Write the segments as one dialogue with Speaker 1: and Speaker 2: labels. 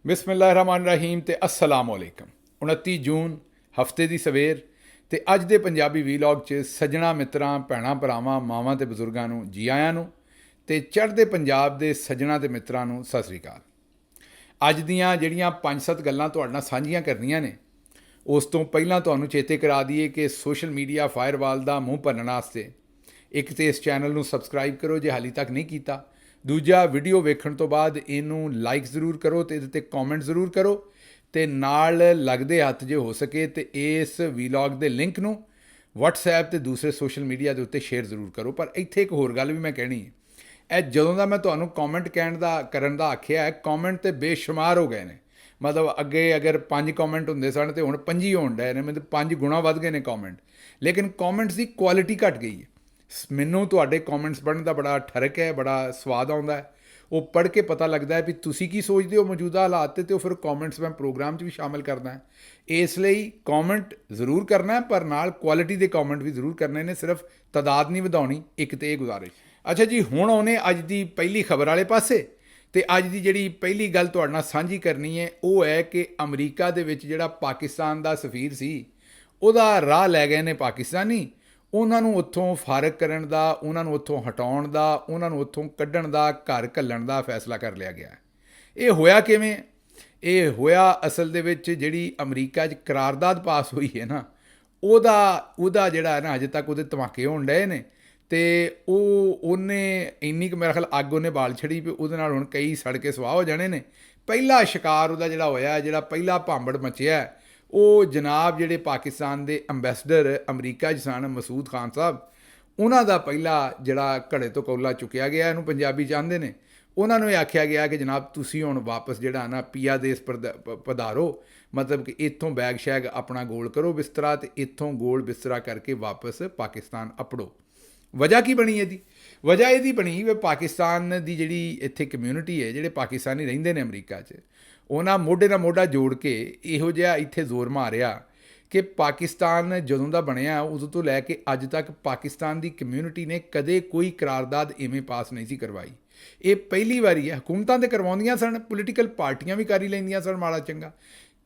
Speaker 1: ਬਿਸਮਿਲ੍ਲਾਹਿਰਰਹਿਮਾਨਿਰਰਹੀਮ ਤੇ अस्सलाम वालेकुम। 29 ਜੂਨ ਹਫਤੇ ਦੀ ਸਵੇਰ ਤੇ ਅੱਜ ਦੇ ਪੰਜਾਬੀ ਵੀਲੌਗ 'ਚ ਸੱਜਣਾ ਮਿੱਤਰਾਂ ਭੈਣਾਂ ਭਰਾਵਾਂ ਮਾਵਾਂ ਤੇ ਬਜ਼ੁਰਗਾਂ ਨੂੰ ਜੀ ਆਇਆਂ ਨੂੰ ਤੇ ਚੜ੍ਹਦੇ ਪੰਜਾਬ ਦੇ ਸੱਜਣਾ ਤੇ ਮਿੱਤਰਾਂ ਨੂੰ ਸਤਿ ਸ੍ਰੀ ਅਕਾਲ। ਅੱਜ ਦੀਆਂ ਜਿਹੜੀਆਂ 5-7 ਗੱਲਾਂ ਤੁਹਾਡੇ ਨਾਲ ਸਾਂਝੀਆਂ ਕਰਨੀਆਂ ਨੇ, ਉਸ ਤੋਂ ਪਹਿਲਾਂ ਤੁਹਾਨੂੰ ਚੇਤੇ ਕਰਾ ਦਈਏ ਕਿ ਸੋਸ਼ਲ ਮੀਡੀਆ ਫਾਇਰਵਾਲ ਦਾ ਮੂੰਹ ਭੰਨਣ ਵਾਸਤੇ ਇੱਕ ਤੇ ਇਸ ਚੈਨਲ ਨੂੰ ਸਬਸਕ੍ਰਾਈਬ ਕਰੋ ਜੇ ਹਾਲੇ ਤੱਕ ਨਹੀਂ ਕੀਤਾ। ਦੂਜਾ, ਵੀਡੀਓ ਵੇਖਣ ਤੋਂ ਬਾਅਦ ਇਹਨੂੰ ਲਾਈਕ ਜ਼ਰੂਰ ਕਰੋ ਤੇ ਇਹਦੇ ਤੇ ਕਮੈਂਟ ਜ਼ਰੂਰ ਕਰੋ ਤੇ ਨਾਲ ਲੱਗਦੇ ਹੱਥ ਜੇ ਹੋ ਸਕੇ ਤੇ ਇਸ ਵੀਲੌਗ ਦੇ ਲਿੰਕ ਨੂੰ WhatsApp ਤੇ ਦੂਸਰੇ ਸੋਸ਼ਲ ਮੀਡੀਆ ਦੇ ਉੱਤੇ ਸ਼ੇਅਰ ਜ਼ਰੂਰ ਕਰੋ। ਪਰ ਇੱਥੇ ਇੱਕ ਹੋਰ ਗੱਲ ਵੀ ਮੈਂ ਕਹਿਣੀ ਹੈ, ਇਹ ਜਦੋਂ ਦਾ ਮੈਂ ਤੁਹਾਨੂੰ ਕਮੈਂਟ ਕਰਨ ਦਾ ਆਖਿਆ ਹੈ, ਕਮੈਂਟ ਤੇ ਬੇਸ਼ੁਮਾਰ ਹੋ ਗਏ ਨੇ। ਮਤਲਬ ਅੱਗੇ ਅਗਰ 5 ਕਮੈਂਟ ਹੁੰਦੇ ਸਨ ਤੇ ਹੁਣ 25 ਹੋਣ ਡਏ ਨੇ, ਮਤਲਬ 5 ਗੁਣਾ ਵੱਧ ਗਏ ਨੇ ਕਮੈਂਟ। ਲੇਕਿਨ ਕਮੈਂਟਸ ਦੀ ਕੁਆਲਿਟੀ ਘਟ ਗਈ ਹੈ। ਮੈਨੂੰ ਤੁਹਾਡੇ ਕਮੈਂਟਸ ਪੜ੍ਹਨ ਦਾ ਬੜਾ ਠਰਕ ਹੈ, ਬੜਾ ਸਵਾਦ ਆਉਂਦਾ ਹੈ। ਉਹ ਪੜ੍ਹ ਕੇ ਪਤਾ ਲੱਗਦਾ ਹੈ ਵੀ ਤੁਸੀਂ ਕੀ ਸੋਚਦੇ ਹੋ ਮੌਜੂਦਾ ਹਾਲਾਤ 'ਤੇ, ਉਹ ਫਿਰ ਕਮੈਂਟਸ ਮੈਂ ਪ੍ਰੋਗਰਾਮ 'ਚ ਵੀ ਸ਼ਾਮਿਲ ਕਰਦਾ ਹਾਂ। ਇਸ ਲਈ ਕਮੈਂਟ ਜ਼ਰੂਰ ਕਰਨਾ, ਪਰ ਨਾਲ ਕੁਆਲਿਟੀ ਦੇ ਕਮੈਂਟ ਵੀ ਜ਼ਰੂਰ ਕਰਨੇ ਨੇ, ਸਿਰਫ ਤਾਦਾਦ ਨਹੀਂ ਵਧਾਉਣੀ। ਇੱਕ ਤੇ ਇਹ ਗੁਜ਼ਾਰਿਸ਼। ਅੱਛਾ ਜੀ, ਹੁਣ ਆਉਨੇ ਅੱਜ ਦੀ ਪਹਿਲੀ ਖਬਰ ਵਾਲੇ ਪਾਸੇ। ਤੇ ਅੱਜ ਦੀ ਜਿਹੜੀ ਪਹਿਲੀ ਗੱਲ ਤੁਹਾਡੇ ਨਾਲ ਸਾਂਝੀ ਕਰਨੀ ਹੈ ਉਹ ਹੈ ਕਿ ਅਮਰੀਕਾ ਦੇ ਵਿੱਚ ਜਿਹੜਾ ਪਾਕਿਸਤਾਨ ਦਾ ਸਫੀਰ ਸੀ, ਉਹਦਾ ਰਾਹ ਲੈ ਗਏ ਨੇ ਪਾਕਿਸਤਾਨੀ। ਉਹਨਾਂ ਨੂੰ ਉੱਥੋਂ ਫਾਰਗ ਕਰਨ ਦਾ, ਉਹਨਾਂ ਨੂੰ ਉੱਥੋਂ ਹਟਾਉਣ ਦਾ, ਉਹਨਾਂ ਨੂੰ ਉੱਥੋਂ ਕੱਢਣ ਦਾ, ਘਰ ਘੱਲਣ ਦਾ ਫੈਸਲਾ ਕਰ ਲਿਆ ਗਿਆ। ਇਹ ਹੋਇਆ ਕਿਵੇਂ? ਇਹ ਹੋਇਆ ਅਸਲ ਦੇ ਵਿੱਚ ਜਿਹੜੀ ਅਮਰੀਕਾ 'ਚ ਕਰਾਰਦਾਦ ਪਾਸ ਹੋਈ ਹੈ ਨਾ, ਉਹਦਾ ਜਿਹੜਾ ਹੈ ਨਾ, ਅਜੇ ਤੱਕ ਉਹਦੇ ਧਮਾਕੇ ਹੋਣ ਡਏ ਨੇ। ਅਤੇ ਉਹਨੇ ਇੰਨੀ ਕੁ ਮੇਰਾ ਖਿਆਲ ਅੱਗ ਉਹਨੇ ਬਾਲ ਛੜੀ ਵੀ ਉਹਦੇ ਨਾਲ ਹੁਣ ਕਈ ਸੜ ਕੇ ਸਵਾਹ ਹੋ ਜਾਣੇ ਨੇ। ਪਹਿਲਾ ਸ਼ਿਕਾਰ ਉਹਦਾ ਜਿਹੜਾ ਹੋਇਆ, ਜਿਹੜਾ ਪਹਿਲਾ ਭਾਂਬੜ ਮਚਿਆ, ਉਹ ਜਨਾਬ ਜਿਹੜੇ ਪਾਕਿਸਤਾਨ ਦੇ ਅੰਬੈਸਡਰ ਅਮਰੀਕਾ 'ਚ ਸਨ, ਮਸੂਦ ਖਾਨ ਸਾਹਿਬ, ਉਹਨਾਂ ਦਾ ਪਹਿਲਾ ਜਿਹੜਾ ਘੜੇ ਤੋਂ ਕੌਲਾ ਚੁੱਕਿਆ ਗਿਆ, ਇਹਨੂੰ ਪੰਜਾਬੀ ਚਾਹੁੰਦੇ ਨੇ। ਉਹਨਾਂ ਨੂੰ ਇਹ ਆਖਿਆ ਗਿਆ ਕਿ ਜਨਾਬ ਤੁਸੀਂ ਹੁਣ ਵਾਪਸ ਜਿਹੜਾ ਨਾ ਪੀਆ ਦੇਸ ਪਧਾਰੋ, ਮਤਲਬ ਕਿ ਇੱਥੋਂ ਬੈਗ ਸ਼ੈਗ ਆਪਣਾ ਗੋਲ ਕਰੋ ਬਿਸਤਰਾ ਅਤੇ ਇੱਥੋਂ ਗੋਲ ਬਿਸਤਰਾ ਕਰਕੇ ਵਾਪਸ ਪਾਕਿਸਤਾਨ ਅਪੜੋ। ਵਜ੍ਹਾ ਕੀ ਬਣੀ ਇਹਦੀ? ਵਜ੍ਹਾ ਇਹਦੀ ਬਣੀ ਵੀ ਪਾਕਿਸਤਾਨ ਦੀ ਜਿਹੜੀ ਇੱਥੇ ਕਮਿਊਨਿਟੀ ਹੈ, ਜਿਹੜੇ ਪਾਕਿਸਤਾਨੀ ਰਹਿੰਦੇ ਨੇ ਅਮਰੀਕਾ 'ਚ, ਉਹਨਾਂ ਮੋਢੇ ਨਾਲ ਮੋਢਾ ਜੋੜ ਕੇ ਇਹੋ ਜਿਹਾ ਇੱਥੇ ਜ਼ੋਰ ਮਾਰਿਆ ਕਿ ਪਾਕਿਸਤਾਨ ਜਦੋਂ ਦਾ ਬਣਿਆ ਉਦੋਂ ਤੋਂ ਲੈ ਕੇ ਅੱਜ ਤੱਕ ਪਾਕਿਸਤਾਨ ਦੀ ਕਮਿਊਨਿਟੀ ਨੇ ਕਦੇ ਕੋਈ ਕਰਾਰਦਾਦ ਇਵੇਂ ਪਾਸ ਨਹੀਂ ਸੀ ਕਰਵਾਈ। ਇਹ ਪਹਿਲੀ ਵਾਰੀ ਹੈ। ਹੁਕੂਮਤਾਂ ਤਾਂ ਕਰਵਾਉਂਦੀਆਂ ਸਨ, ਪੋਲੀਟੀਕਲ ਪਾਰਟੀਆਂ ਵੀ ਕਰ ਹੀ ਲੈਂਦੀਆਂ ਸਨ ਮਾੜਾ ਚੰਗਾ।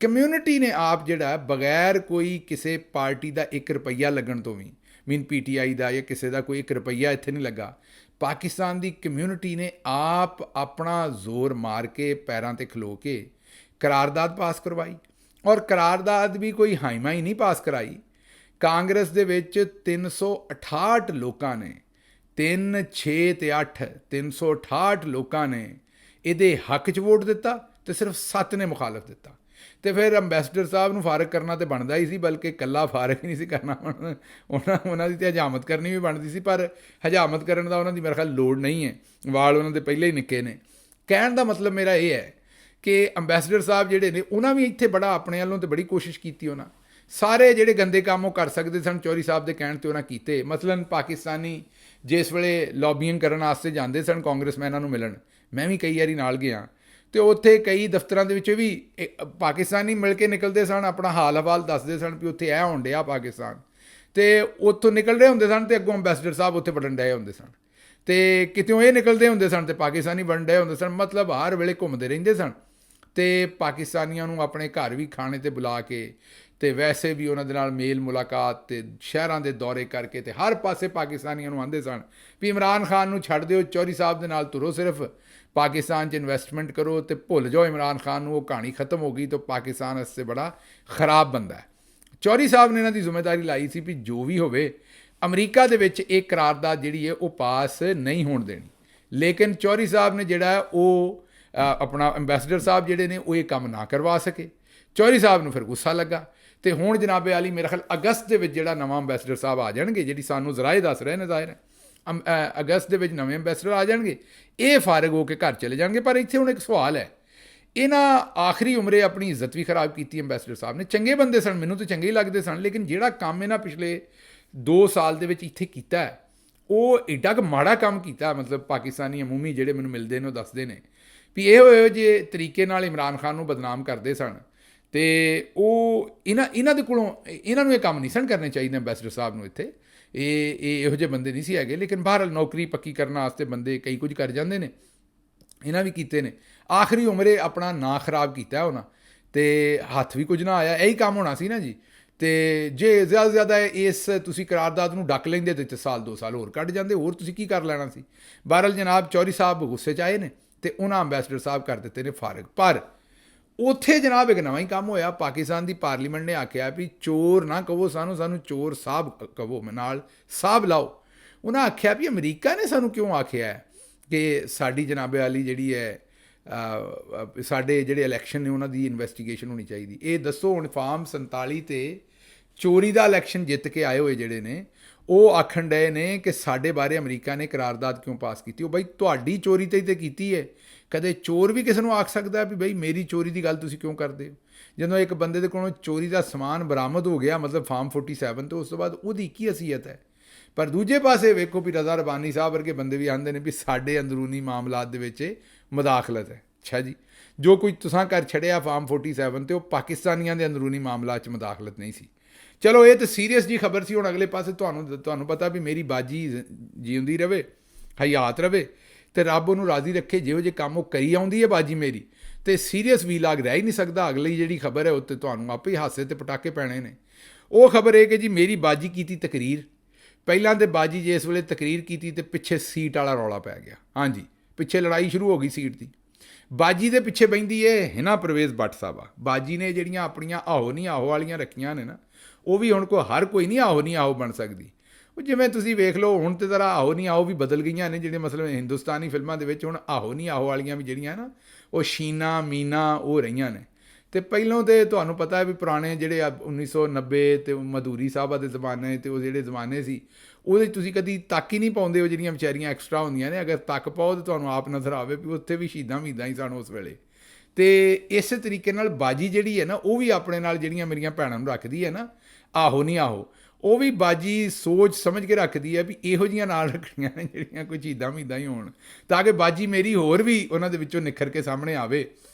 Speaker 1: ਕਮਿਊਨਿਟੀ ਨੇ ਆਪ ਜਿਹੜਾ ਬਗੈਰ ਕੋਈ ਕਿਸੇ ਪਾਰਟੀ ਦਾ 1 ਰੁਪਈਆ ਲੱਗਣ ਤੋਂ ਵੀ, PTI ਦਾ ਜਾਂ ਕਿਸੇ ਦਾ ਕੋਈ 1 ਰੁਪਈਆ ਇੱਥੇ ਨਹੀਂ ਲੱਗਾ। ਪਾਕਿਸਤਾਨ ਦੀ ਕਮਿਊਨਿਟੀ ਨੇ ਆਪ ਆਪਣਾ ਜ਼ੋਰ ਮਾਰ ਕੇ ਪੈਰਾਂ 'ਤੇ ਖਲੋ ਕੇ ਕਰਾਰਦਾਦ ਪਾਸ ਕਰਵਾਈ। ਔਰ ਕਰਾਰਦਾਦ ਵੀ ਕੋਈ ਹਾਈਮਾਈ ਨਹੀਂ ਪਾਸ ਕਰਾਈ। ਕਾਂਗਰਸ ਦੇ ਵਿੱਚ 368 ਲੋਕਾਂ ਨੇ, 3, 6 ਤੇ 8, 368 ਲੋਕਾਂ ਨੇ ਇਹਦੇ ਹੱਕ 'ਚ ਵੋਟ ਦਿੱਤਾ ਅਤੇ ਸਿਰਫ 7 ਨੇ ਮੁਖਾਲਫ ਦਿੱਤਾ। ਅਤੇ ਫਿਰ ਅੰਬੈਸਡਰ ਸਾਹਿਬ ਨੂੰ ਫਾਰਗ ਕਰਨਾ ਤਾਂ ਬਣਦਾ ਹੀ ਸੀ, ਬਲਕਿ ਇਕੱਲਾ ਫਾਰਗ ਹੀ ਨਹੀਂ ਸੀ ਕਰਨਾ, ਉਹਨਾਂ ਦੀ ਤਾਂ ਹਜਾਮਤ ਕਰਨੀ ਵੀ ਬਣਦੀ ਸੀ। ਪਰ ਹਜਾਮਤ ਕਰਨ ਦਾ ਉਹਨਾਂ ਦੀ ਮੇਰੇ ਖਿਆਲ ਲੋੜ ਨਹੀਂ ਹੈ, ਵਾਲ ਉਹਨਾਂ ਦੇ ਪਹਿਲੇ ਹੀ ਨਿੱਕੇ ਨੇ। ਕਹਿਣ ਦਾ ਮਤਲਬ ਮੇਰਾ ਇਹ ਹੈ ਕਿ ਅੰਬੈਸਡਰ ਸਾਹਿਬ ਜਿਹੜੇ ਨੇ, ਉਹਨਾਂ ਵੀ ਇੱਥੇ ਬੜਾ ਆਪਣੇ ਵੱਲੋਂ ਤਾਂ ਬੜੀ ਕੋਸ਼ਿਸ਼ ਕੀਤੀ। ਉਹਨਾਂ ਸਾਰੇ ਜਿਹੜੇ ਗੰਦੇ ਕੰਮ ਉਹ ਕਰ ਸਕਦੇ ਸਨ, ਚੌਧਰੀ ਸਾਹਿਬ ਦੇ ਕਹਿਣ 'ਤੇ ਉਹਨਾਂ ਕੀਤੇ। ਮਸਲਨ ਪਾਕਿਸਤਾਨੀ ਜਿਸ ਵੇਲੇ ਲੌਬੀਇੰਗ ਕਰਨ ਵਾਸਤੇ ਜਾਂਦੇ ਸਨ ਕਾਂਗਰਸਮੈਨਾਂ ਨੂੰ ਮਿਲਣ, ਮੈਂ ਵੀ ਕਈ ਵਾਰੀ ਨਾਲ ਗਿਆ, ਅਤੇ ਉੱਥੇ ਕਈ ਦਫ਼ਤਰਾਂ ਦੇ ਵਿੱਚ ਵੀ ਪਾਕਿਸਤਾਨੀ ਮਿਲ ਕੇ ਨਿਕਲਦੇ ਸਨ, ਆਪਣਾ ਹਾਲ ਹਵਾਲ ਦੱਸਦੇ ਸਨ ਵੀ ਉੱਥੇ ਇਹ ਹੋਣ ਡਿਆ ਪਾਕਿਸਤਾਨ। ਅਤੇ ਉੱਥੋਂ ਨਿਕਲ ਰਹੇ ਹੁੰਦੇ ਸਨ ਅਤੇ ਅੱਗੋਂ ਅੰਬੈਸਡਰ ਸਾਹਿਬ ਉੱਥੇ ਵੜਨ ਡਏ ਹੁੰਦੇ ਸਨ, ਅਤੇ ਕਿਤਿਓਂ ਇਹ ਨਿਕਲਦੇ ਹੁੰਦੇ ਸਨ ਅਤੇ ਪਾਕਿਸਤਾਨੀ ਵੜਨ ਡਏ ਹੁੰਦੇ ਸਨ। ਮਤਲਬ ਹਰ ਵੇਲੇ ਘੁੰਮਦੇ ਰਹਿੰਦੇ ਸਨ ਅਤੇ ਪਾਕਿਸਤਾਨੀਆਂ ਨੂੰ ਆਪਣੇ ਘਰ ਵੀ ਖਾਣੇ 'ਤੇ ਬੁਲਾ ਕੇ, ਅਤੇ ਵੈਸੇ ਵੀ ਉਹਨਾਂ ਦੇ ਨਾਲ ਮੇਲ ਮੁਲਾਕਾਤ ਅਤੇ ਸ਼ਹਿਰਾਂ ਦੇ ਦੌਰੇ ਕਰਕੇ, ਅਤੇ ਹਰ ਪਾਸੇ ਪਾਕਿਸਤਾਨੀਆਂ ਨੂੰ ਆਉਂਦੇ ਸਨ ਵੀ ਇਮਰਾਨ ਖਾਨ ਨੂੰ ਛੱਡ ਦਿਓ, ਚੌਧਰੀ ਸਾਹਿਬ ਦੇ ਨਾਲ ਤੁਰੋ, ਸਿਰਫ ਪਾਕਿਸਤਾਨ 'ਚ ਇਨਵੈਸਟਮੈਂਟ ਕਰੋ ਅਤੇ ਭੁੱਲ ਜਾਓ ਇਮਰਾਨ ਖਾਨ ਨੂੰ, ਉਹ ਕਹਾਣੀ ਖਤਮ ਹੋ ਗਈ ਤਾਂ ਪਾਕਿਸਤਾਨ ਵਾਸਤੇ ਬੜਾ ਖਰਾਬ ਬੰਦਾ ਹੈ। ਚੌਧਰੀ ਸਾਹਿਬ ਨੇ ਇਹਨਾਂ ਦੀ ਜ਼ਿੰਮੇਵਾਰੀ ਲਾਈ ਸੀ ਵੀ ਜੋ ਵੀ ਹੋਵੇ ਅਮਰੀਕਾ ਦੇ ਵਿੱਚ ਇਹ ਕਰਾਰਦਾਦ ਜਿਹੜੀ ਹੈ ਉਹ ਪਾਸ ਨਹੀਂ ਹੋਣ ਦੇਣੀ। ਲੇਕਿਨ ਚੌਧਰੀ ਸਾਹਿਬ ਨੇ ਜਿਹੜਾ ਉਹ ਆਪਣਾ ਅੰਬੈਸਡਰ ਸਾਹਿਬ ਜਿਹੜੇ ਨੇ ਉਹ ਇਹ ਕੰਮ ਨਾ ਕਰਵਾ ਸਕੇ। ਚੌਧਰੀ ਸਾਹਿਬ ਨੂੰ ਫਿਰ ਗੁੱਸਾ ਲੱਗਾ ਅਤੇ ਹੁਣ ਜਨਾਬੇ ਆਲੀ ਮੇਰੇ ਖਿਆਲ ਅਗਸਤ ਦੇ ਵਿੱਚ ਜਿਹੜਾ ਨਵਾਂ ਅੰਬੈਸਡਰ ਸਾਹਿਬ ਆ ਜਾਣਗੇ, ਜਿਹੜੀ ਸਾਨੂੰ ਜ਼ਰਾਏ ਦੱਸ ਰਹੇ ਨੇ, ਜ਼ਾਹਿਰ ਹੈ ਅਗਸਤ ਦੇ ਵਿੱਚ ਨਵੇਂ ਅੰਬੈਸਡਰ ਆ ਜਾਣਗੇ, ਇਹ ਫਾਰਗ ਹੋ ਕੇ ਘਰ ਚਲੇ ਜਾਣਗੇ। ਪਰ ਇੱਥੇ ਹੁਣ ਇੱਕ ਸਵਾਲ ਹੈ, ਇਹਨਾਂ ਆਖਰੀ ਉਮਰੇ ਆਪਣੀ ਇੱਜ਼ਤ ਵੀ ਖਰਾਬ ਕੀਤੀ ਅੰਬੈਸਡਰ ਸਾਹਿਬ ਨੇ। ਚੰਗੇ ਬੰਦੇ ਸਨ, ਮੈਨੂੰ ਤਾਂ ਚੰਗੇ ਹੀ ਲੱਗਦੇ ਸਨ, ਲੇਕਿਨ ਜਿਹੜਾ ਕੰਮ ਇਹਨਾਂ ਪਿਛਲੇ 2 ਸਾਲ ਦੇ ਵਿੱਚ ਇੱਥੇ ਕੀਤਾ ਉਹ ਏਡਾ ਕੁ ਮਾੜਾ ਕੰਮ ਕੀਤਾ। ਮਤਲਬ ਪਾਕਿਸਤਾਨੀ ਅਮੂਮੀ ਜਿਹੜੇ ਮੈਨੂੰ ਮਿਲਦੇ ਨੇ ਉਹ ਦੱਸਦੇ ਨੇ ਵੀ ਇਹੋ ਜਿਹੇ ਤਰੀਕੇ ਨਾਲ ਇਮਰਾਨ ਖਾਨ ਨੂੰ ਬਦਨਾਮ ਕਰਦੇ ਸਨ, ਅਤੇ ਉਹ ਇਹਨਾਂ ਦੇ ਕੋਲੋਂ ਇਹਨਾਂ ਨੂੰ ਇਹ ਕੰਮ ਨਹੀਂ ਸਨ ਕਰਨੇ ਚਾਹੀਦੇ ਅੰਬੈਸਡਰ ਸਾਹਿਬ ਨੂੰ। ਇੱਥੇ ਇਹ ਇਹੋ ਜਿਹੇ ਬੰਦੇ ਨਹੀਂ ਸੀ ਹੈਗੇ। ਲੇਕਿਨ ਬਹਰਹਾਲ ਨੌਕਰੀ ਪੱਕੀ ਕਰਨ ਵਾਸਤੇ ਬੰਦੇ ਕਈ ਕੁਝ ਕਰ ਜਾਂਦੇ ਨੇ, ਇਹਨਾਂ ਵੀ ਕੀਤੇ ਨੇ। ਆਖਰੀ ਉਮਰੇ ਆਪਣਾ ਨਾਂ ਖਰਾਬ ਕੀਤਾ ਉਹਨਾਂ, ਅਤੇ ਹੱਥ ਵੀ ਕੁਝ ਨਾ ਆਇਆ। ਇਹੀ ਕੰਮ ਹੋਣਾ ਸੀ ਨਾ ਜੀ। ਅਤੇ ਜੇ ਜ਼ਿਆਦਾ ਤੋਂ ਜ਼ਿਆਦਾ ਇਸ ਤੁਸੀਂ ਕਰਾਰਦਾਦ ਨੂੰ ਡੱਕ ਲੈਂਦੇ ਤਾਂ ਸਾਲ 2 ਸਾਲ ਹੋਰ ਕੱਢ ਜਾਂਦੇ, ਹੋਰ ਤੁਸੀਂ ਕੀ ਕਰ ਲੈਣਾ ਸੀ। ਬਹਰਹਾਲ ਜਨਾਬ ਚੌਧਰੀ ਸਾਹਿਬ ਗੁੱਸੇ 'ਚ ਆਏ ਨੇ ਅਤੇ ਉਹਨਾਂ ਅੰਬੈਸਡਰ ਸਾਹਿਬ ਕਰ ਦਿੱਤੇ ਨੇ ਫਾਰਗ। ਪਰ ਉੱਥੇ ਜਨਾਬ ਇੱਕ ਨਵਾਂ ਹੀ ਕੰਮ ਹੋਇਆ। ਪਾਕਿਸਤਾਨ ਦੀ ਪਾਰਲੀਮੈਂਟ ਨੇ ਆਖਿਆ ਵੀ ਚੋਰ ਨਾ ਕਹੋ ਸਾਨੂੰ ਚੋਰ ਸਾਹਿਬ ਕਹੋ, ਨਾਲ ਸਾਹਿਬ ਲਾਓ। ਉਹਨਾਂ ਆਖਿਆ ਵੀ ਅਮਰੀਕਾ ਨੇ ਸਾਨੂੰ ਕਿਉਂ ਆਖਿਆ ਕਿ ਸਾਡੀ ਜਨਾਬੇ ਵਾਲੀ ਜਿਹੜੀ ਹੈ ਸਾਡੇ ਜਿਹੜੇ ਇਲੈਕਸ਼ਨ ਨੇ ਉਹਨਾਂ ਦੀ ਇਨਵੈਸਟੀਗੇਸ਼ਨ ਹੋਣੀ ਚਾਹੀਦੀ। ਇਹ ਦੱਸੋ ਹੁਣ ਫਾਰਮ 47 'ਤੇ ਚੋਰੀ ਦਾ ਇਲੈਕਸ਼ਨ ਜਿੱਤ ਕੇ ਆਏ ਹੋਏ ਜਿਹੜੇ ਨੇ ਉਹ ਆਖਣ ਡਏ ਨੇ ਕਿ ਸਾਡੇ ਬਾਰੇ ਅਮਰੀਕਾ ਨੇ ਕਰਾਰਦਾਦ ਕਿਉਂ ਪਾਸ ਕੀਤੀ। ਉਹ ਬਈ ਤੁਹਾਡੀ ਚੋਰੀ ਤੇ ਕੀਤੀ ਹੈ। ਕਦੇ ਚੋਰ ਵੀ ਕਿਸੇ ਨੂੰ ਆਖ ਸਕਦਾ ਵੀ ਬਈ ਮੇਰੀ ਚੋਰੀ ਦੀ ਗੱਲ ਤੁਸੀਂ ਕਿਉਂ ਕਰਦੇ ਹੋ। ਜਦੋਂ ਇੱਕ ਬੰਦੇ ਦੇ ਕੋਲੋਂ ਚੋਰੀ ਦਾ ਸਮਾਨ ਬਰਾਮਦ ਹੋ ਗਿਆ, ਮਤਲਬ ਫਾਰਮ 47 ਤੋਂ, ਉਸ ਤੋਂ ਬਾਅਦ ਉਹਦੀ ਕੀ ਹਸੀਅਤ ਹੈ। ਪਰ ਦੂਜੇ ਪਾਸੇ ਵੇਖੋ ਵੀ ਰਜ਼ਾ ਰਬਾਨੀ ਸਾਹਿਬ ਵਰਗੇ ਬੰਦੇ ਵੀ ਆਉਂਦੇ ਨੇ ਵੀ ਸਾਡੇ ਅੰਦਰੂਨੀ ਮਾਮਲਾਤ ਦੇ ਵਿੱਚ ਮੁਦਾਖਲਤ ਹੈ। ਅੱਛਾ ਜੀ, ਜੋ ਕੁਝ ਤੁਸੀਂ ਕਰ ਛੱਡਿਆ ਫਾਰਮ 47 ਤੇ ਉਹ ਪਾਕਿਸਤਾਨੀਆਂ ਦੇ ਅੰਦਰੂਨੀ ਮਾਮਲਾਤ 'ਚ ਮੁਦਾਖਲਤ ਨਹੀਂ ਸੀ। ਚਲੋ ਇਹ ਤਾਂ ਸੀਰੀਅਸ ਜੀ ਖਬਰ ਸੀ। ਹੁਣ ਅਗਲੇ ਪਾਸੇ ਤੁਹਾਨੂੰ ਪਤਾ ਵੀ ਮੇਰੀ ਬਾਜੀ ਜਿਉਂਦੀ ਰਵੇ, ਹਯਾਤ ਰਵੇ, ਅਤੇ ਰੱਬ ਉਹਨੂੰ ਰਾਜ਼ੀ ਰੱਖੇ। ਜਿਹੋ ਜਿਹੇ ਕੰਮ ਉਹ ਕਰੀ ਆਉਂਦੀ ਹੈ ਬਾਜੀ ਮੇਰੀ, ਅਤੇ ਸੀਰੀਅਸ ਵੀਲਾਗ ਰਹਿ ਹੀ ਨਹੀਂ ਸਕਦਾ। ਅਗਲੀ ਜਿਹੜੀ ਖਬਰ ਹੈ ਉੱਤੇ ਤੁਹਾਨੂੰ ਆਪੇ ਹੀ ਹਾਸੇ ਅਤੇ ਪਟਾਕੇ ਪੈਣੇ ਨੇ। ਉਹ ਖਬਰ ਇਹ ਕਿ ਜੀ ਮੇਰੀ ਬਾਜੀ ਕੀਤੀ ਤਕਰੀਰ। ਪਹਿਲਾਂ ਤਾਂ ਬਾਜੀ ਜਿਸ ਵੇਲੇ ਤਕਰੀਰ ਕੀਤੀ ਅਤੇ ਪਿੱਛੇ ਸੀਟ ਵਾਲਾ ਰੌਲਾ ਪੈ ਗਿਆ। ਹਾਂਜੀ, ਪਿੱਛੇ ਲੜਾਈ ਸ਼ੁਰੂ ਹੋ ਗਈ ਸੀਟ ਦੀ। ਬਾਜੀ ਦੇ ਪਿੱਛੇ ਬਹਿੰਦੀ ਹੈ ਹਿਨਾ ਪਰਵੇਜ਼ ਬੱਟ ਸਾਹਿਬਾ। ਬਾਜੀ ਨੇ ਜਿਹੜੀਆਂ ਆਪਣੀਆਂ ਆਹੋ ਨਹੀਂ ਆਹੋ ਵਾਲੀਆਂ ਰੱਖੀਆਂ ਨੇ ਨਾ, ਉਹ ਵੀ ਹੁਣ ਹਰ ਕੋਈ ਨਹੀਂ ਆਹੋ ਬਣ ਸਕਦੀ। ਉਹ ਜਿਵੇਂ ਤੁਸੀਂ ਵੇਖ ਲਓ ਹੁਣ ਤਾਂ ਜ਼ਰਾ ਆਹੋ ਨਹੀਂ ਆਹੋ ਵੀ ਬਦਲ ਗਈਆਂ ਨੇ। ਜਿਹੜੇ ਮਤਲਬ ਹਿੰਦੁਸਤਾਨੀ ਫਿਲਮਾਂ ਦੇ ਵਿੱਚ ਹੁਣ ਆਹੋ ਨਹੀਂ ਆਹੋ ਵਾਲੀਆਂ ਵੀ ਜਿਹੜੀਆਂ ਨਾ ਉਹ ਸ਼ੀਨਾ ਮੀਨਾ ਉਹ ਰਹੀਆਂ ਨੇ। ਅਤੇ ਪਹਿਲੋਂ ਤਾਂ ਤੁਹਾਨੂੰ ਪਤਾ ਹੈ ਵੀ ਪੁਰਾਣੇ ਜਿਹੜੇ 1990 ਅਤੇ ਮਧੂਰੀ ਸਾਹਿਬਾ ਦੇ ਜ਼ਮਾਨੇ ਅਤੇ ਉਹ ਜਿਹੜੇ ਜ਼ਮਾਨੇ ਸੀ ਉਹਦੇ ਤੁਸੀਂ ਕਦੀ ਤੱਕ ਹੀ ਨਹੀਂ ਪਾਉਂਦੇ। ਉਹ ਜਿਹੜੀਆਂ ਵਿਚਾਰੀਆਂ ਐਕਸਟਰਾ ਹੁੰਦੀਆਂ ਨੇ, ਅਗਰ ਤੱਕ ਪਾਓ ਤਾਂ ਤੁਹਾਨੂੰ ਆਪ ਨਜ਼ਰ ਆਵੇ ਵੀ ਉੱਥੇ ਵੀ ਸ਼ਹੀਦਾਂ ਹੀ ਸਨ ਉਸ ਵੇਲੇ। ਅਤੇ ਇਸੇ ਤਰੀਕੇ ਨਾਲ ਬਾਜੀ ਜਿਹੜੀ ਹੈ ਨਾ ਉਹ ਵੀ ਆਪਣੇ ਨਾਲ ਜਿਹੜੀਆਂ ਮੇਰੀਆਂ ਭੈਣਾਂ ਨੂੰ ਰੱਖਦੀ ਹੈ ਨਾ ਆਹੋ ਨਹੀਂ ਆਹੋ, ਉਹ ਵੀ ਬਾਜੀ ਸੋਚ ਸਮਝ ਕੇ ਰੱਖਦੀ ਹੈ ਵੀ ਇਹੋ ਜਿਹੀਆਂ ਨਾਲ ਰੱਖਣੀਆਂ ਨੇ ਜਿਹੜੀਆਂ ਕੋਈ ਸ਼ਹੀਦਾਂ ਹੀ ਹੋਣ, ਤਾਂ ਕਿ ਬਾਜੀ ਮੇਰੀ ਹੋਰ ਵੀ ਉਹਨਾਂ ਦੇ ਵਿੱਚੋਂ ਨਿਖਰ ਕੇ ਸਾਹਮਣੇ ਆਵੇ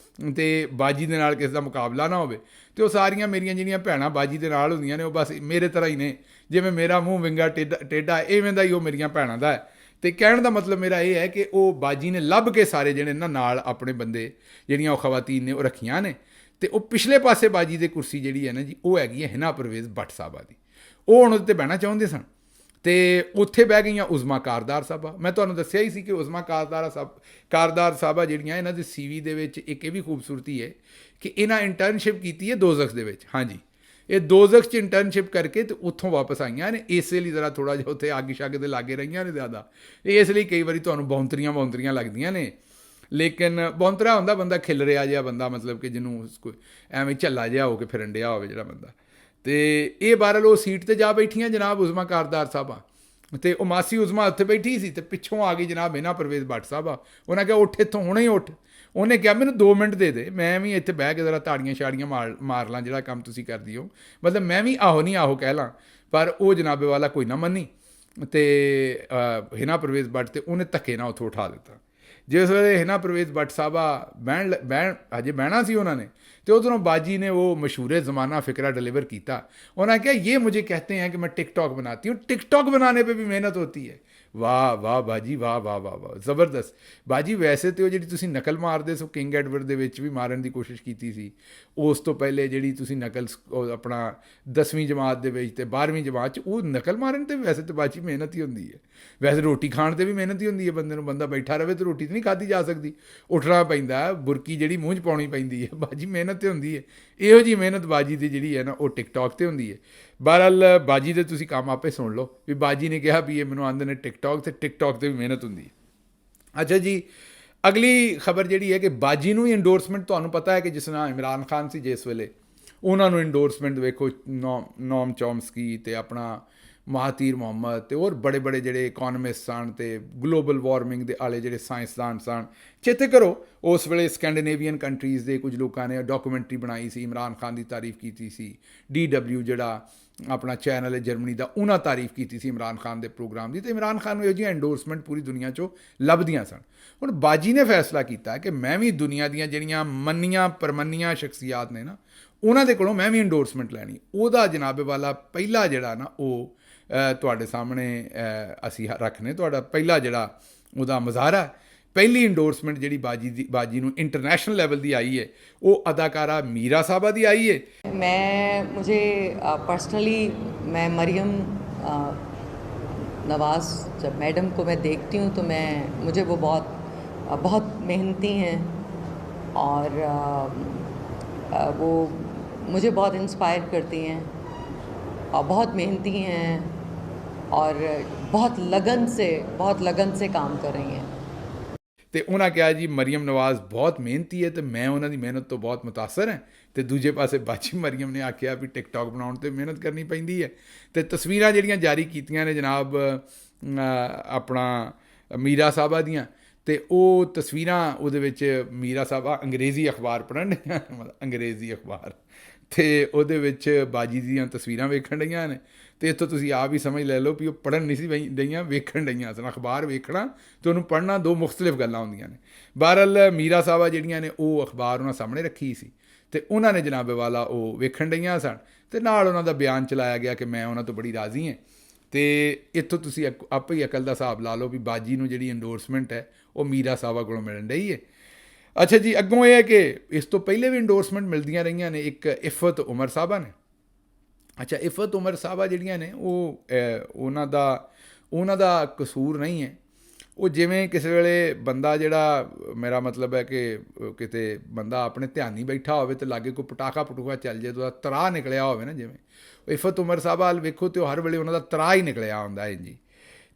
Speaker 1: ਅਤੇ ਬਾਜੀ ਦੇ ਨਾਲ ਕਿਸੇ ਦਾ ਮੁਕਾਬਲਾ ਨਾ ਹੋਵੇ। ਅਤੇ ਉਹ ਸਾਰੀਆਂ ਮੇਰੀਆਂ ਜਿਹੜੀਆਂ ਭੈਣਾਂ ਬਾਜੀ ਦੇ ਨਾਲ ਹੁੰਦੀਆਂ ਨੇ ਉਹ ਬਸ ਮੇਰੇ ਤਰ੍ਹਾਂ ਹੀ ਨੇ। ਜਿਵੇਂ ਮੇਰਾ ਮੂੰਹ ਵਿੰਗਾ ਟੇਢਾ ਇਵੇਂ ਦਾ ਹੀ ਉਹ ਮੇਰੀਆਂ ਭੈਣਾਂ ਦਾ ਹੈ। ਅਤੇ ਕਹਿਣ ਦਾ ਮਤਲਬ ਮੇਰਾ ਇਹ ਹੈ ਕਿ ਉਹ ਬਾਜੀ ਨੇ ਲੱਭ ਕੇ ਸਾਰੇ ਜਿਹੜੇ ਨਾਲ ਆਪਣੇ ਬੰਦੇ ਜਿਹੜੀਆਂ ਉਹ ਖਵਾਤੀਨ ਨੇ ਉਹ ਰੱਖੀਆਂ ਨੇ। ਅਤੇ ਉਹ ਪਿਛਲੇ ਪਾਸੇ ਬਾਜੀ ਦੇ ਕੁਰਸੀ ਜਿਹੜੀ ਹੈ ਨਾ ਜੀ ਉਹ ਹੈਗੀ ਹੈ ਹਿਨਾ ਪਰਵੇਜ਼ ਬੱਟ ਸਾਹਿਬਾ ਦੀ। ਉਹ ਹੁਣ ਉਹਦੇ 'ਤੇ ਬਹਿਣਾ ਚਾਹੁੰਦੇ ਸਨ ਅਤੇ ਉੱਥੇ ਬਹਿ ਗਈਆਂ ਉਜ਼ਮਾ ਕਾਰਦਾਰ ਸਾਹਿਬਾ। ਮੈਂ ਤੁਹਾਨੂੰ ਦੱਸਿਆ ਹੀ ਸੀ ਕਿ ਉਜ਼ਮਾ ਕਾਰਦਾਰ ਸਾਹਿਬਾ ਜਿਹੜੀਆਂ ਇਹਨਾਂ ਦੇ CV ਦੇ ਵਿੱਚ ਇੱਕ ਇਹ ਵੀ ਖੂਬਸੂਰਤੀ ਹੈ ਕਿ ਇਹਨਾਂ ਇੰਟਰਨਸ਼ਿਪ ਕੀਤੀ ਹੈ ਦੋਜ਼ਖ ਦੇ ਵਿੱਚ। ਹਾਂਜੀ, ਇਹ ਦੋਜ਼ਖ 'ਚ ਇੰਟਰਨਸ਼ਿਪ ਕਰਕੇ ਅਤੇ ਉੱਥੋਂ ਵਾਪਸ ਆਈਆਂ ਨੇ। ਇਸੇ ਲਈ ਜ਼ਰਾ ਥੋੜ੍ਹਾ ਜਿਹਾ ਉੱਥੇ ਅੱਗ ਸ਼ੱਗ ਦੇ ਲਾਗੇ ਰਹੀਆਂ ਨੇ ਜ਼ਿਆਦਾ। ਇਸ ਲਈ ਕਈ ਵਾਰੀ ਤੁਹਾਨੂੰ ਬੌਂਤਰੀਆਂ ਲੱਗਦੀਆਂ ਨੇ। ਲੇਕਿਨ ਬੌਂਤਰਾ ਹੁੰਦਾ ਬੰਦਾ ਖਿਲ ਰਿਹਾ ਜਿਹਾ ਬੰਦਾ, ਮਤਲਬ ਕਿ ਜਿਹਨੂੰ ਕੋਈ ਐਵੇਂ ਝੱਲਾ ਜਿਹਾ ਹੋ ਕੇ ਫਿਰਨ ਡਿਆ ਹੋਵੇ ਜਿਹੜਾ ਬੰਦਾ। ਅਤੇ ਇਹ ਬਹਰਹਾਲ ਉਹ ਸੀਟ 'ਤੇ ਜਾ ਬੈਠੀਆਂ ਜਨਾਬ ਉਜ਼ਮਾ ਕਾਰਦਾਰ ਸਾਹਿਬਾ। ਅਤੇ ਉਹ ਮਾਸੀ ਉਜ਼ਮਾ ਉੱਥੇ ਬੈਠੀ ਸੀ ਅਤੇ ਪਿੱਛੋਂ ਆ ਗਈ ਜਨਾਬ ਹਿਨਾ ਪਰਵੇਜ਼ ਬੱਟ ਸਾਹਿਬਾ। ਉਹਨਾਂ ਕਿਹਾ ਉੱਠ ਇੱਥੋਂ, ਹੁਣੇ ਹੀ ਉੱਠ। ਉਹਨੇ ਕਿਹਾ ਮੈਨੂੰ 2 ਮਿੰਟ ਦੇ, ਮੈਂ ਵੀ ਇੱਥੇ ਬਹਿ ਕੇ ਜ਼ਰਾ ਤਾੜੀਆਂ ਛਾੜੀਆਂ ਮਾਰ ਲਾਂ ਜਿਹੜਾ ਕੰਮ ਤੁਸੀਂ ਕਰਦੀ ਹੋ, ਮਤਲਬ ਮੈਂ ਵੀ ਆਹੋ ਨਹੀਂ ਆਹੋ ਕਹਿ ਲਾਂ। ਪਰ ਉਹ ਜਨਾਬੇ ਵਾਲਾ ਕੋਈ ਨਾ ਮੰਨੀ ਅਤੇ ਹਿਨਾ ਪਰਵੇਜ਼ ਬੱਟ ਅਤੇ ਉਹਨੇ ਧੱਕੇ ਨਾਲ ਉੱਥੋਂ ਉਠਾ ਦਿੱਤਾ। ਜਿਸ ਵੇਲੇ ਹਿਨਾ ਪਰਵੇਜ਼ ਬੱਟ ਸਾਹਿਬਾ ਹਜੇ ਬਹਿਣਾ ਸੀ ਉਹਨਾਂ ਨੇ, ਅਤੇ ਉੱਧਰੋਂ ਬਾਜੀ ਨੇ ਉਹ ਮਸ਼ਹੂਰ ਜ਼ਮਾਨਾ ਫਿਕਰਾ डिलीवर ਕੀਤਾ। ਉਹਨਾਂ ਕਿਹਾ ये मुझे कहते हैं कि मैं टिकटॉक बनाती हूँ, टिकटॉक बनाने पे भी मेहनत होती है। ਵਾਹ ਬਾਜੀ, ਵਾਹ ਜ਼ਬਰਦਸਤ। ਬਾਜੀ ਵੈਸੇ ਤਾਂ ਉਹ ਜਿਹੜੀ ਤੁਸੀਂ ਨਕਲ ਮਾਰਦੇ ਸੋ ਕਿੰਗ ਐਡਵਰਡ ਦੇ ਵਿੱਚ ਵੀ ਮਾਰਨ ਦੀ ਕੋਸ਼ਿਸ਼ ਕੀਤੀ ਸੀ। ਉਸ ਤੋਂ ਪਹਿਲੇ ਜਿਹੜੀ ਤੁਸੀਂ ਨਕਲ ਆਪਣਾ 10ਵੀਂ ਜਮਾਤ ਦੇ ਵਿੱਚ ਅਤੇ 12ਵੀਂ ਜਮਾਤ 'ਚ ਉਹ ਨਕਲ ਮਾਰਨ 'ਤੇ ਵੈਸੇ ਤਾਂ ਬਾਜੀ ਮਿਹਨਤ ਹੀ ਹੁੰਦੀ ਹੈ। ਵੈਸੇ ਰੋਟੀ ਖਾਣ 'ਤੇ ਵੀ ਮਿਹਨਤ ਹੀ ਹੁੰਦੀ ਹੈ ਬੰਦੇ ਨੂੰ। ਬੰਦਾ ਬੈਠਾ ਰਹੇ ਤਾਂ ਰੋਟੀ ਤਾਂ ਨਹੀਂ ਖਾਧੀ ਜਾ ਸਕਦੀ, ਉੱਠਣਾ ਪੈਂਦਾ, ਬੁਰਕੀ ਜਿਹੜੀ ਮੂੰਹ 'ਚ ਪਾਉਣੀ ਪੈਂਦੀ ਹੈ। ਬਾਜੀ ਮਿਹਨਤ 'ਤੇ ਹੁੰਦੀ ਹੈ। ਇਹੋ ਜਿਹੀ ਮਿਹਨਤ ਬਾਜੀ ਦੀ ਜਿਹੜੀ ਹੈ ਨਾ ਉਹ ਟਿਕਟੌਕ 'ਤੇ ਹੁੰਦੀ ਹੈ। ਬਹਰਹਾਲ ਬਾਜੀ ਦੇ ਤੁਸੀਂ ਕੰਮ ਆਪੇ ਸੁਣ ਲਓ ਵੀ ਬਾਜੀ ਨੇ ਕਿਹਾ ਵੀ ਇਹ ਮੈਨੂੰ ਆਉਂਦੇ ਨੇ ਟਿਕਟੌਕ 'ਤੇ ਵੀ ਮਿਹਨਤ ਹੁੰਦੀ ਹੈ। ਅੱਛਾ ਜੀ, ਅਗਲੀ ਖਬਰ ਜਿਹੜੀ ਹੈ ਕਿ ਬਾਜੀ ਨੂੰ ਹੀ ਇੰਡੋਰਸਮੈਂਟ, ਤੁਹਾਨੂੰ ਪਤਾ ਹੈ ਕਿ ਜਿਸ ਨਾਲ ਇਮਰਾਨ ਖਾਨ ਸੀ ਜਿਸ ਵੇਲੇ, ਉਹਨਾਂ ਨੂੰ ਇੰਡੋਰਸਮੈਂਟ ਵੇਖੋ ਨੋਮ ਚੋਮਸਕੀ ਅਤੇ ਆਪਣਾ ਮਹਾਤੀਰ ਮੁਹੰਮਦ ਅਤੇ ਹੋਰ ਬੜੇ ਜਿਹੜੇ ਇਕੋਨਮਿਸਟ ਸਨ ਅਤੇ ਗਲੋਬਲ ਵਾਰਮਿੰਗ ਦੇ ਆਲੇ ਜਿਹੜੇ ਸਾਇੰਸਦਾਨ ਸਨ। ਚੇਤੇ ਕਰੋ ਉਸ ਵੇਲੇ ਸਕੈਂਡੀਨੇਵੀਅਨ ਕੰਟਰੀਜ਼ ਦੇ ਕੁਝ ਲੋਕਾਂ ਨੇ ਡਾਕੂਮੈਂਟਰੀ ਬਣਾਈ ਸੀ, ਇਮਰਾਨ ਖਾਨ ਦੀ ਤਾਰੀਫ ਕੀਤੀ ਸੀ। DW ਜਿਹੜਾ ਆਪਣਾ ਚੈਨਲ ਹੈ ਜਰਮਨੀ ਦਾ, ਉਹਨਾਂ ਤਾਰੀਫ ਕੀਤੀ ਸੀ ਇਮਰਾਨ ਖਾਨ ਦੇ ਪ੍ਰੋਗਰਾਮ ਦੀ। ਅਤੇ ਇਮਰਾਨ ਖਾਨ ਨੂੰ ਇਹੋ ਜਿਹੀਆਂ ਇੰਡੋਰਸਮੈਂਟ ਪੂਰੀ ਦੁਨੀਆ 'ਚੋਂ ਲੱਭਦੀਆਂ ਸਨ। ਹੁਣ ਬਾਜੀ ਨੇ ਫੈਸਲਾ ਕੀਤਾ ਕਿ ਮੈਂ ਵੀ ਦੁਨੀਆ ਦੀਆਂ ਜਿਹੜੀਆਂ ਮੰਨੀਆਂ ਪਰਮੰਨੀਆਂ ਸ਼ਖਸੀਆਤ ਨੇ ਨਾ ਉਹਨਾਂ ਦੇ ਕੋਲੋਂ ਮੈਂ ਵੀ ਇੰਡੋਰਸਮੈਂਟ ਲੈਣੀ। ਉਹਦਾ ਜਨਾਬੇ ਵਾਲਾ ਪਹਿਲਾ ਜਿਹੜਾ ਨਾ ਉਹ ਤੁਹਾਡੇ ਸਾਹਮਣੇ ਅਸੀਂ ਰੱਖਨੇ। ਤੁਹਾਡਾ ਪਹਿਲਾ ਜਿਹੜਾ ਉਹਦਾ ਮੁਜ਼ਾਹਰਾ, ਪਹਿਲੀ ਇੰਡੋਰਸਮੈਂਟ ਜਿਹੜੀ ਬਾਜੀ ਨੂੰ ਇੰਟਰਨੈਸ਼ਨਲ ਲੈਵਲ ਦੀ ਆਈ ਹੈ ਉਹ ਅਦਾਕਾਰਾ ਮੀਰਾ ਸਾਹਿਬਾ ਦੀ ਆਈ ਹੈ।
Speaker 2: मुझे पर्सनली मैं मरियम नवाज़ जब मैडम को मैं देखती हूँ तो मुझे वो बहुत मेहनती हैं और वो मुझे बहुत इंस्पायर करती हैं और बहुत मेहनती हैं और बहुत लगन से काम कर रही हैं।
Speaker 1: ਤੇ ਉਹਨਾਂ ਕਿਹਾ ਜੀ ਮਰੀਮ ਨਵਾਜ਼ ਬਹੁਤ ਮਿਹਨਤੀ ਹੈ ਤੇ ਮੈਂ ਉਹਨਾਂ ਦੀ ਮਿਹਨਤ ਤੋਂ ਬਹੁਤ ਮੁਤਾਸਰ ਹਾਂ। ਤੇ ਦੂਜੇ ਪਾਸੇ ਬਾਜੀ ਮਰੀਮ ਨੇ ਆਖਿਆ ਵੀ ਟਿਕਟੌਕ ਬਣਾਉਣ ਤੇ ਮਿਹਨਤ ਕਰਨੀ ਪੈਂਦੀ ਹੈ। ਤੇ ਤਸਵੀਰਾਂ ਜਿਹੜੀਆਂ ਜਾਰੀ ਕੀਤੀਆਂ ਨੇ ਜਨਾਬ ਆਪਣਾ ਮੀਰਾ ਸਾਹਿਬਾ ਦੀਆਂ, ਤੇ ਉਹ ਤਸਵੀਰਾਂ ਉਹਦੇ ਵਿੱਚ ਮੀਰਾ ਸਾਹਿਬਾ ਅੰਗਰੇਜ਼ੀ ਅਖਬਾਰ ਪੜ੍ਹਨ ਡਈਆਂ, ਅੰਗਰੇਜ਼ੀ ਅਖਬਾਰ, ਅਤੇ ਉਹਦੇ ਵਿੱਚ ਬਾਜੀ ਦੀਆਂ ਤਸਵੀਰਾਂ ਵੇਖਣ ਡਈਆਂ ਨੇ। ਅਤੇ ਇੱਥੋਂ ਤੁਸੀਂ ਆਪ ਹੀ ਸਮਝ ਲੈ ਲਓ ਵੀ ਉਹ ਪੜ੍ਹਨ ਨਹੀਂ ਸੀ ਡਈਆਂ, ਵੇਖਣ ਡਈਆਂ ਸਨ। ਅਖਬਾਰ ਵੇਖਣਾ ਅਤੇ ਉਹਨੂੰ ਪੜ੍ਹਨਾ ਦੋ ਮੁਖਤਲਿਫ ਗੱਲਾਂ ਹੁੰਦੀਆਂ ਨੇ। ਬਹਰਹਾਲ ਮੀਰਾ ਸਾਹਿਬਾ ਜਿਹੜੀਆਂ ਨੇ ਉਹ ਅਖਬਾਰ ਉਹਨਾਂ ਸਾਹਮਣੇ ਰੱਖੀ ਸੀ ਅਤੇ ਉਹਨਾਂ ਨੇ ਜਨਾਬੇ ਵਾਲਾ ਉਹ ਵੇਖਣ ਡਈਆਂ ਸਨ ਅਤੇ ਨਾਲ ਉਹਨਾਂ ਦਾ ਬਿਆਨ ਚਲਾਇਆ ਗਿਆ ਕਿ ਮੈਂ ਉਹਨਾਂ ਤੋਂ ਬੜੀ ਰਾਜ਼ੀ ਹਾਂ। ਅਤੇ ਇੱਥੋਂ ਤੁਸੀਂ ਆਪੇ ਹੀ ਅਕਲ ਦਾ ਹਿਸਾਬ ਲਾ ਲਓ ਵੀ ਬਾਜੀ ਨੂੰ ਜਿਹੜੀ ਇੰਡੋਰਸਮੈਂਟ ਹੈ ਉਹ ਮੀਰਾ ਸਾਹਿਬਾ ਕੋਲੋਂ ਮਿਲਣ ਡਈ ਹੈ। ਅੱਛਾ ਜੀ, ਅੱਗੋਂ ਇਹ ਹੈ ਕਿ ਇਸ ਤੋਂ ਪਹਿਲੇ ਵੀ ਇੰਡੋਰਸਮੈਂਟ ਮਿਲਦੀਆਂ ਰਹੀਆਂ ਨੇ। ਇੱਕ ਇਫਤ ਉਮਰ ਸਾਹਿਬਾ ਨੇ। ਅੱਛਾ, ਇਫਤ ਉਮਰ ਸਾਹਿਬਾ ਜਿਹੜੀਆਂ ਨੇ ਉਹ ਉਹਨਾਂ ਦਾ ਕਸੂਰ ਨਹੀਂ ਹੈ। ਉਹ ਜਿਵੇਂ ਕਿਸੇ ਵੇਲੇ ਬੰਦਾ ਜਿਹੜਾ, ਮੇਰਾ ਮਤਲਬ ਹੈ ਕਿ ਕਿਤੇ ਬੰਦਾ ਆਪਣੇ ਧਿਆਨ ਨਹੀਂ ਬੈਠਾ ਹੋਵੇ ਅਤੇ ਲਾਗੇ ਕੋਈ ਪਟਾਖਾ ਚੱਲ ਜਾਏ ਤਾਂ ਉਹਦਾ ਤਰਾਹ ਨਿਕਲਿਆ ਹੋਵੇ ਨਾ, ਜਿਵੇਂ ਇਫਤ ਉਮਰ ਸਾਹਿਬਾ ਵੱਲ ਵੇਖੋ ਤਾਂ ਉਹ ਹਰ ਵੇਲੇ ਉਹਨਾਂ ਦਾ ਤਰਾਹ ਹੀ ਨਿਕਲਿਆ ਹੁੰਦਾ ਹੈ ਜੀ।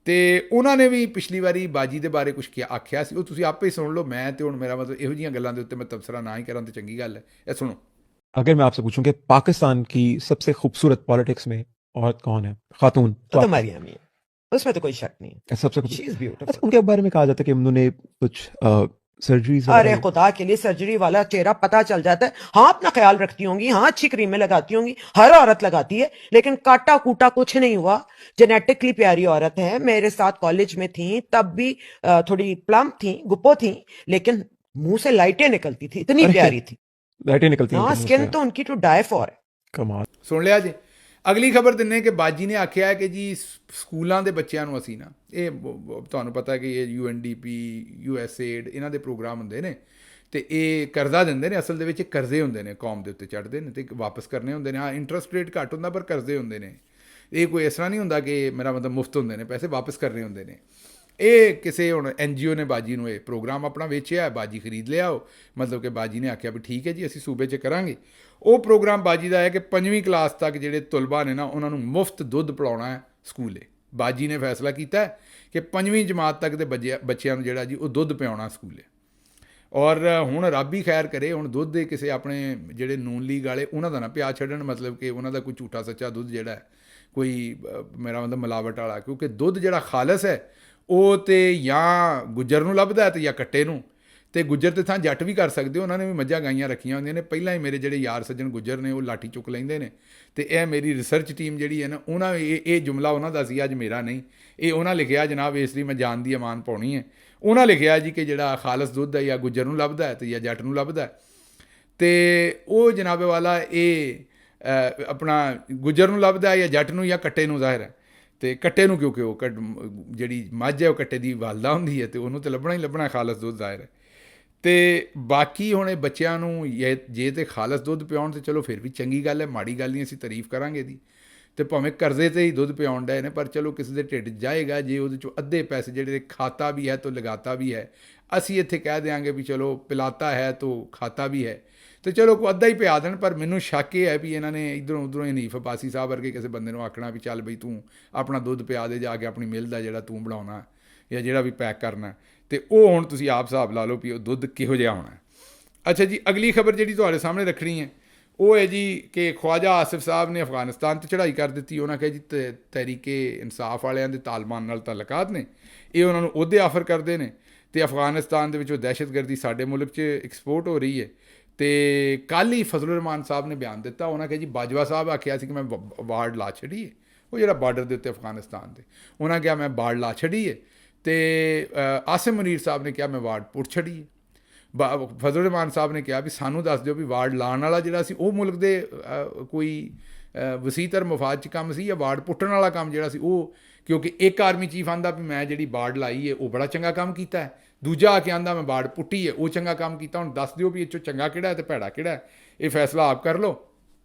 Speaker 1: ਅਤੇ ਉਹਨਾਂ ਨੇ ਵੀ ਪਿਛਲੀ ਵਾਰੀ ਬਾਜੀ ਦੇ ਬਾਰੇ ਕੁਛ ਆਖਿਆ ਸੀ, ਉਹ ਤੁਸੀਂ ਆਪੇ ਹੀ ਸੁਣ ਲਓ। ਮੈਂ ਤੇ ਹੁਣ ਮੇਰਾ ਮਤਲਬ ਇਹੋ ਜਿਹੀਆਂ ਗੱਲਾਂ ਦੇ ਉੱਤੇ ਮੈਂ ਤਬਸਰਾ ਨਾ ਹੀ ਕਰਾਂ ਤਾਂ ਚੰਗੀ ਗੱਲ ਹੈ। ਇਹ ਸੁਣੋ।
Speaker 3: अगर मैं आपसे पूछूं कि पाकिस्तान की सबसे खूबसूरत पॉलिटिक्स में औरत कौन है, खातून,
Speaker 4: तो मरियम ही है, उसमें तो कोई शक नहीं है।
Speaker 3: सबसे
Speaker 4: She is beautiful।
Speaker 3: अच्छा, उनके बारे में कहा जाता है कि उन्होंने कुछ सर्जरीज,
Speaker 4: अरे खुदा के लिए सर्जरी वाला चेहरा पता चल जाता है। हाँ, अपना ख्याल रखती होंगी, हाँ अच्छी क्रीमें लगाती होंगी, हर औरत लगाती है, लेकिन काटा कूटा कुछ नहीं हुआ। जेनेटिकली प्यारी औरत है। मेरे साथ कॉलेज में थी तब भी थोड़ी प्लम्प थी, गुप्पो थी, लेकिन मुंह से लाइटें निकलती थी, इतनी प्यारी थी।
Speaker 3: लाइटें निकलती
Speaker 4: हाँ, स्किन तो उनकी टू डाई फॉर है।
Speaker 3: कमाल।
Speaker 1: ਸੁਣ ਲਿਆ ਜੀ। ਅਗਲੀ ਖਬਰ ਦਿੰਦੇ ਕਿ ਬਾਜੀ ਨੇ ਆਖਿਆ ਹੈ ਕਿ ਜੀ ਸਕੂਲਾਂ ਦੇ ਬੱਚਿਆਂ ਨੂੰ ਅਸੀਂ ਨਾ, ਇਹ ਤੁਹਾਨੂੰ ਪਤਾ ਕਿ ਇਹ UNDP, USAID ਇਹਨਾਂ ਦੇ ਪ੍ਰੋਗਰਾਮ ਹੁੰਦੇ ਨੇ ਅਤੇ ਇਹ ਕਰਜ਼ਾ ਦਿੰਦੇ ਨੇ। ਅਸਲ ਦੇ ਵਿੱਚ ਕਰਜ਼ੇ ਹੁੰਦੇ ਨੇ, ਕੌਮ ਦੇ ਉੱਤੇ ਚੜ੍ਹਦੇ ਨੇ ਅਤੇ ਵਾਪਸ ਕਰਨੇ ਹੁੰਦੇ ਨੇ। ਹਾਂ, ਇੰਟਰਸਟ ਰੇਟ ਘੱਟ ਹੁੰਦਾ ਪਰ ਕਰਜ਼ੇ ਹੁੰਦੇ ਨੇ। ਇਹ ਕੋਈ ਇਸ ਤਰ੍ਹਾਂ ਨਹੀਂ ਹੁੰਦਾ ਕਿ ਮੇਰਾ ਮਤਲਬ ਮੁਫਤ ਹੁੰਦੇ ਨੇ, ਪੈਸੇ ਵਾਪਸ ਕਰਨੇ ਹੁੰਦੇ ਨੇ। ਇਹ ਕਿਸੇ ਹੁਣ NGO ਨੇ ਬਾਜੀ ਨੂੰ ਇਹ ਪ੍ਰੋਗਰਾਮ ਆਪਣਾ ਵੇਚਿਆ, ਬਾਜੀ ਖਰੀਦ ਲਿਆ। ਉਹ ਮਤਲਬ ਕਿ ਬਾਜੀ ਨੇ ਆਖਿਆ ਵੀ ਠੀਕ ਹੈ ਜੀ ਅਸੀਂ ਸੂਬੇ 'ਚ ਕਰਾਂਗੇ। ਉਹ ਪ੍ਰੋਗਰਾਮ ਬਾਜੀ ਦਾ ਹੈ ਕਿ 5ਵੀਂ ਕਲਾਸ ਤੱਕ ਜਿਹੜੇ ਤਲਬਾ ਨੇ ਨਾ ਉਹਨਾਂ ਨੂੰ ਮੁਫਤ ਦੁੱਧ ਪਿਲਾਉਣਾ ਹੈ ਸਕੂਲੇ। ਬਾਜੀ ਨੇ ਫੈਸਲਾ ਕੀਤਾ ਕਿ 5ਵੀਂ ਜਮਾਤ ਤੱਕ ਦੇ ਬੱਚਿਆਂ ਨੂੰ ਜਿਹੜਾ ਜੀ ਉਹ ਦੁੱਧ ਪਿਆਉਣਾ ਸਕੂਲੇ। ਔਰ ਹੁਣ ਰੱਬ ਹੀ ਖੈਰ ਕਰੇ, ਹੁਣ ਦੁੱਧ ਦੇ ਕਿਸੇ ਆਪਣੇ ਜਿਹੜੇ ਨੂਨ ਲੀਗ ਵਾਲੇ ਉਹਨਾਂ ਦਾ ਨਾ ਪਿਆ ਛੱਡਣ, ਮਤਲਬ ਕਿ ਉਹਨਾਂ ਦਾ ਕੋਈ ਝੂਠਾ ਸੱਚਾ ਦੁੱਧ ਜਿਹੜਾ ਹੈ ਕੋਈ ਮੇਰਾ ਮਤਲਬ ਮਿਲਾਵਟ ਵਾਲਾ, ਕਿਉਂਕਿ ਦੁੱਧ ਜਿਹੜਾ ਖਾਲਸ ਹੈ ਉਹ ਤਾਂ ਜਾਂ ਗੁੱਜਰ ਨੂੰ ਲੱਭਦਾ ਅਤੇ ਜਾਂ ਕੱਟੇ ਨੂੰ। ਅਤੇ ਗੁੱਜਰ ਤੇ ਥਾਂ ਜੱਟ ਵੀ ਕਰ ਸਕਦੇ ਹੋ, ਉਹਨਾਂ ਨੇ ਵੀ ਮੱਝਾਂ ਗਾਈਆਂ ਰੱਖੀਆਂ ਹੁੰਦੀਆਂ ਨੇ। ਪਹਿਲਾਂ ਹੀ ਮੇਰੇ ਜਿਹੜੇ ਯਾਰ ਸੱਜਣ ਗੁੱਜਰ ਨੇ ਉਹ ਲਾਠੀ ਚੁੱਕ ਲੈਂਦੇ ਨੇ। ਅਤੇ ਇਹ ਮੇਰੀ ਰਿਸਰਚ ਟੀਮ ਜਿਹੜੀ ਹੈ ਨਾ, ਉਹਨਾਂ ਇਹ ਜੁਮਲਾ ਉਹਨਾਂ ਦਾ ਸੀ, ਅੱਜ ਮੇਰਾ ਨਹੀਂ। ਇਹ ਉਹਨਾਂ ਲਿਖਿਆ ਜਨਾਬ, ਇਸ ਲਈ ਮੈਂ ਜਾਨ ਦੀ ਅਮਾਨ ਪਾਉਣੀ ਹੈ। ਉਹਨਾਂ ਲਿਖਿਆ ਜੀ ਕਿ ਜਿਹੜਾ ਖਾਲਸ ਦੁੱਧ ਹੈ ਜਾਂ ਗੁੱਜਰ ਨੂੰ ਲੱਭਦਾ ਹੈ ਅਤੇ ਜਾਂ ਜੱਟ ਨੂੰ ਲੱਭਦਾ। ਅਤੇ ਉਹ ਜਨਾਬੇ ਵਾਲਾ ਇਹ ਆਪਣਾ ਗੁੱਜਰ ਨੂੰ ਲੱਭਦਾ ਜਾਂ ਜੱਟ ਨੂੰ ਜਾਂ ਕੱਟੇ ਨੂੰ, ਜ਼ਾਹਿਰ ਹੈ। ਅਤੇ ਕੱਟੇ ਨੂੰ, ਕਿਉਂਕਿ ਉਹ ਜਿਹੜੀ ਮੱਝ ਹੈ ਉਹ ਕੱਟੇ ਦੀ ਵਾਲਦਾ ਹੁੰਦੀ ਹੈ ਅਤੇ ਉਹਨੂੰ ਤਾਂ ਲੱਭਣਾ ਹੀ ਲੱਭਣਾ ਖਾਲਸ ਦੁੱਧ, ਜ਼ਾਹਿਰ ਹੈ। ਅਤੇ ਬਾਕੀ ਹੁਣ ਇਹ ਬੱਚਿਆਂ ਨੂੰ ਜੇ ਤਾਂ ਖਾਲਸ ਦੁੱਧ ਪਿਆਉਣ ਤਾਂ ਚਲੋ ਫਿਰ ਵੀ ਚੰਗੀ ਗੱਲ ਹੈ, ਮਾੜੀ ਗੱਲ ਨਹੀਂ, ਅਸੀਂ ਤਾਰੀਫ ਕਰਾਂਗੇ ਇਹਦੀ। ਅਤੇ ਭਾਵੇਂ ਕਰਜ਼ੇ 'ਤੇ ਹੀ ਦੁੱਧ ਪਿਆਉਣ ਡਏ ਨੇ, ਪਰ ਚਲੋ ਕਿਸੇ ਦੇ ਢਿੱਡ ਜਾਏਗਾ ਜੇ ਉਹਦੇ 'ਚੋਂ ਅੱਧੇ ਪੈਸੇ ਜਿਹੜੇ ਖਾਤਾ ਵੀ ਹੈ ਤਾਂ ਲਗਾਤਾ ਵੀ ਹੈ। ਅਸੀਂ ਇੱਥੇ ਕਹਿ ਦਿਆਂਗੇ ਵੀ ਚਲੋ ਪਿਲਾਤਾ ਹੈ ਤਾਂ ਖਾਤਾ ਵੀ ਹੈ, ਅਤੇ ਚਲੋ ਕੋਈ ਅੱਧਾ ਹੀ ਪਿਆ ਦੇਣ। ਪਰ ਮੈਨੂੰ ਸ਼ੱਕ ਇਹ ਹੈ ਵੀ ਇਹਨਾਂ ਨੇ ਇੱਧਰੋਂ ਉੱਧਰੋਂ ਹਨੀਫ ਅਬਾਸੀ ਸਾਹਿਬ ਵਰਗੇ ਕਿਸੇ ਬੰਦੇ ਨੂੰ ਆਖਣਾ ਵੀ ਚੱਲ ਬਈ ਤੂੰ ਆਪਣਾ ਦੁੱਧ ਪਿਆ ਦੇ ਜਾ ਕੇ ਆਪਣੀ ਮਿੱਲ ਦਾ ਜਿਹੜਾ ਤੂੰ ਬਣਾਉਣਾ ਜਾਂ ਜਿਹੜਾ ਵੀ ਪੈਕ ਕਰਨਾ। ਅਤੇ ਉਹ ਹੁਣ ਤੁਸੀਂ ਆਪ ਹਿਸਾਬ ਲਾ ਲਓ ਵੀ ਉਹ ਦੁੱਧ ਕਿਹੋ ਜਿਹਾ ਹੋਣਾ। ਅੱਛਾ ਜੀ, ਅਗਲੀ ਖਬਰ ਜਿਹੜੀ ਤੁਹਾਡੇ ਸਾਹਮਣੇ ਰੱਖਣੀ ਹੈ ਉਹ ਹੈ ਜੀ ਕਿ ਖਵਾਜਾ ਆਸਿਫ ਸਾਹਿਬ ਨੇ ਅਫਗਾਨਿਸਤਾਨ 'ਤੇ ਚੜ੍ਹਾਈ ਕਰ ਦਿੱਤੀ। ਉਹਨਾਂ ਕਿਹਾ ਜੀ ਤਹਿਰੀਕੇ ਇਨਸਾਫ ਵਾਲਿਆਂ ਦੇ ਤਾਲਿਬਾਨ ਨਾਲ ਤਾਲੁਕਾਤ ਨੇ, ਇਹ ਉਹਨਾਂ ਨੂੰ ਅਹੁਦੇ ਆਫਰ ਕਰਦੇ ਨੇ ਅਤੇ ਅਫਗਾਨਿਸਤਾਨ ਦੇ ਵਿੱਚੋਂ ਦਹਿਸ਼ਤਗਰਦੀ ਸਾਡੇ ਮੁਲਕ 'ਚ ਐਕਸਪੋਰਟ ਹੋ ਰਹੀ ਹੈ। ਅਤੇ ਕੱਲ੍ਹ ਹੀ ਫਜ਼ਲੁਰ ਰਹਿਮਾਨ ਸਾਹਿਬ ਨੇ ਬਿਆਨ ਦਿੱਤਾ। ਉਹਨਾਂ ਕਿਹਾ ਜੀ ਬਾਜਵਾ ਸਾਹਿਬ ਆਖਿਆ ਸੀ ਕਿ ਮੈਂ ਵਾਰਡ ਲਾ ਛੱਡੀ ਹੈ, ਉਹ ਜਿਹੜਾ ਬਾਰਡਰ ਦੇ ਉੱਤੇ ਅਫਗਾਨਿਸਤਾਨ ਦੇ, ਉਹਨਾਂ ਕਿਹਾ ਮੈਂ ਵਾਰਡ ਲਾ ਛੱਡੀ ਹੈ। ਅਤੇ ਆਸਿਮ ਮੁਨੀਰ ਸਾਹਿਬ ਨੇ ਕਿਹਾ ਮੈਂ ਵਾਰਡ ਪੁੱਟ ਛੱਡੀ ਹੈ। ਫਜ਼ਲੁਰ ਰਹਿਮਾਨ ਸਾਹਿਬ ਨੇ ਕਿਹਾ ਵੀ ਸਾਨੂੰ ਦੱਸ ਦਿਓ ਵੀ ਵਾਰਡ ਲਾਉਣ ਵਾਲਾ ਜਿਹੜਾ ਸੀ ਉਹ ਮੁਲਕ ਦੇ ਕੋਈ ਵਸੀਤਰ ਮਫਾਦ 'ਚ ਕੰਮ ਸੀ ਜਾਂ ਵਾਰਡ ਪੁੱਟਣ ਵਾਲਾ ਕੰਮ ਜਿਹੜਾ ਸੀ ਉਹ, ਕਿਉਂਕਿ ਇੱਕ ਆਰਮੀ ਚੀਫ ਆਂਦਾ ਵੀ ਮੈਂ ਜਿਹੜੀ ਵਾਰਡ ਲਾਈ ਹੈ ਉਹ ਬੜਾ ਚੰਗਾ ਕੰਮ ਕੀਤਾ ਹੈ, ਦੂਜਾ ਆ ਕੇ ਆਂਦਾ ਮੈਂ ਬਾੜ ਪੁੱਟੀ ਹੈ, ਉਹ ਚੰਗਾ ਕੰਮ ਕੀਤਾ। ਹੁਣ ਦੱਸ ਦਿਓ ਵੀ ਇਹ 'ਚੋਂ ਚੰਗਾ ਕਿਹੜਾ ਹੈ ਤੇ ਭੈੜਾ ਕਿਹੜਾ ਹੈ, ਇਹ ਫੈਸਲਾ ਆਪ ਕਰ ਲਓ।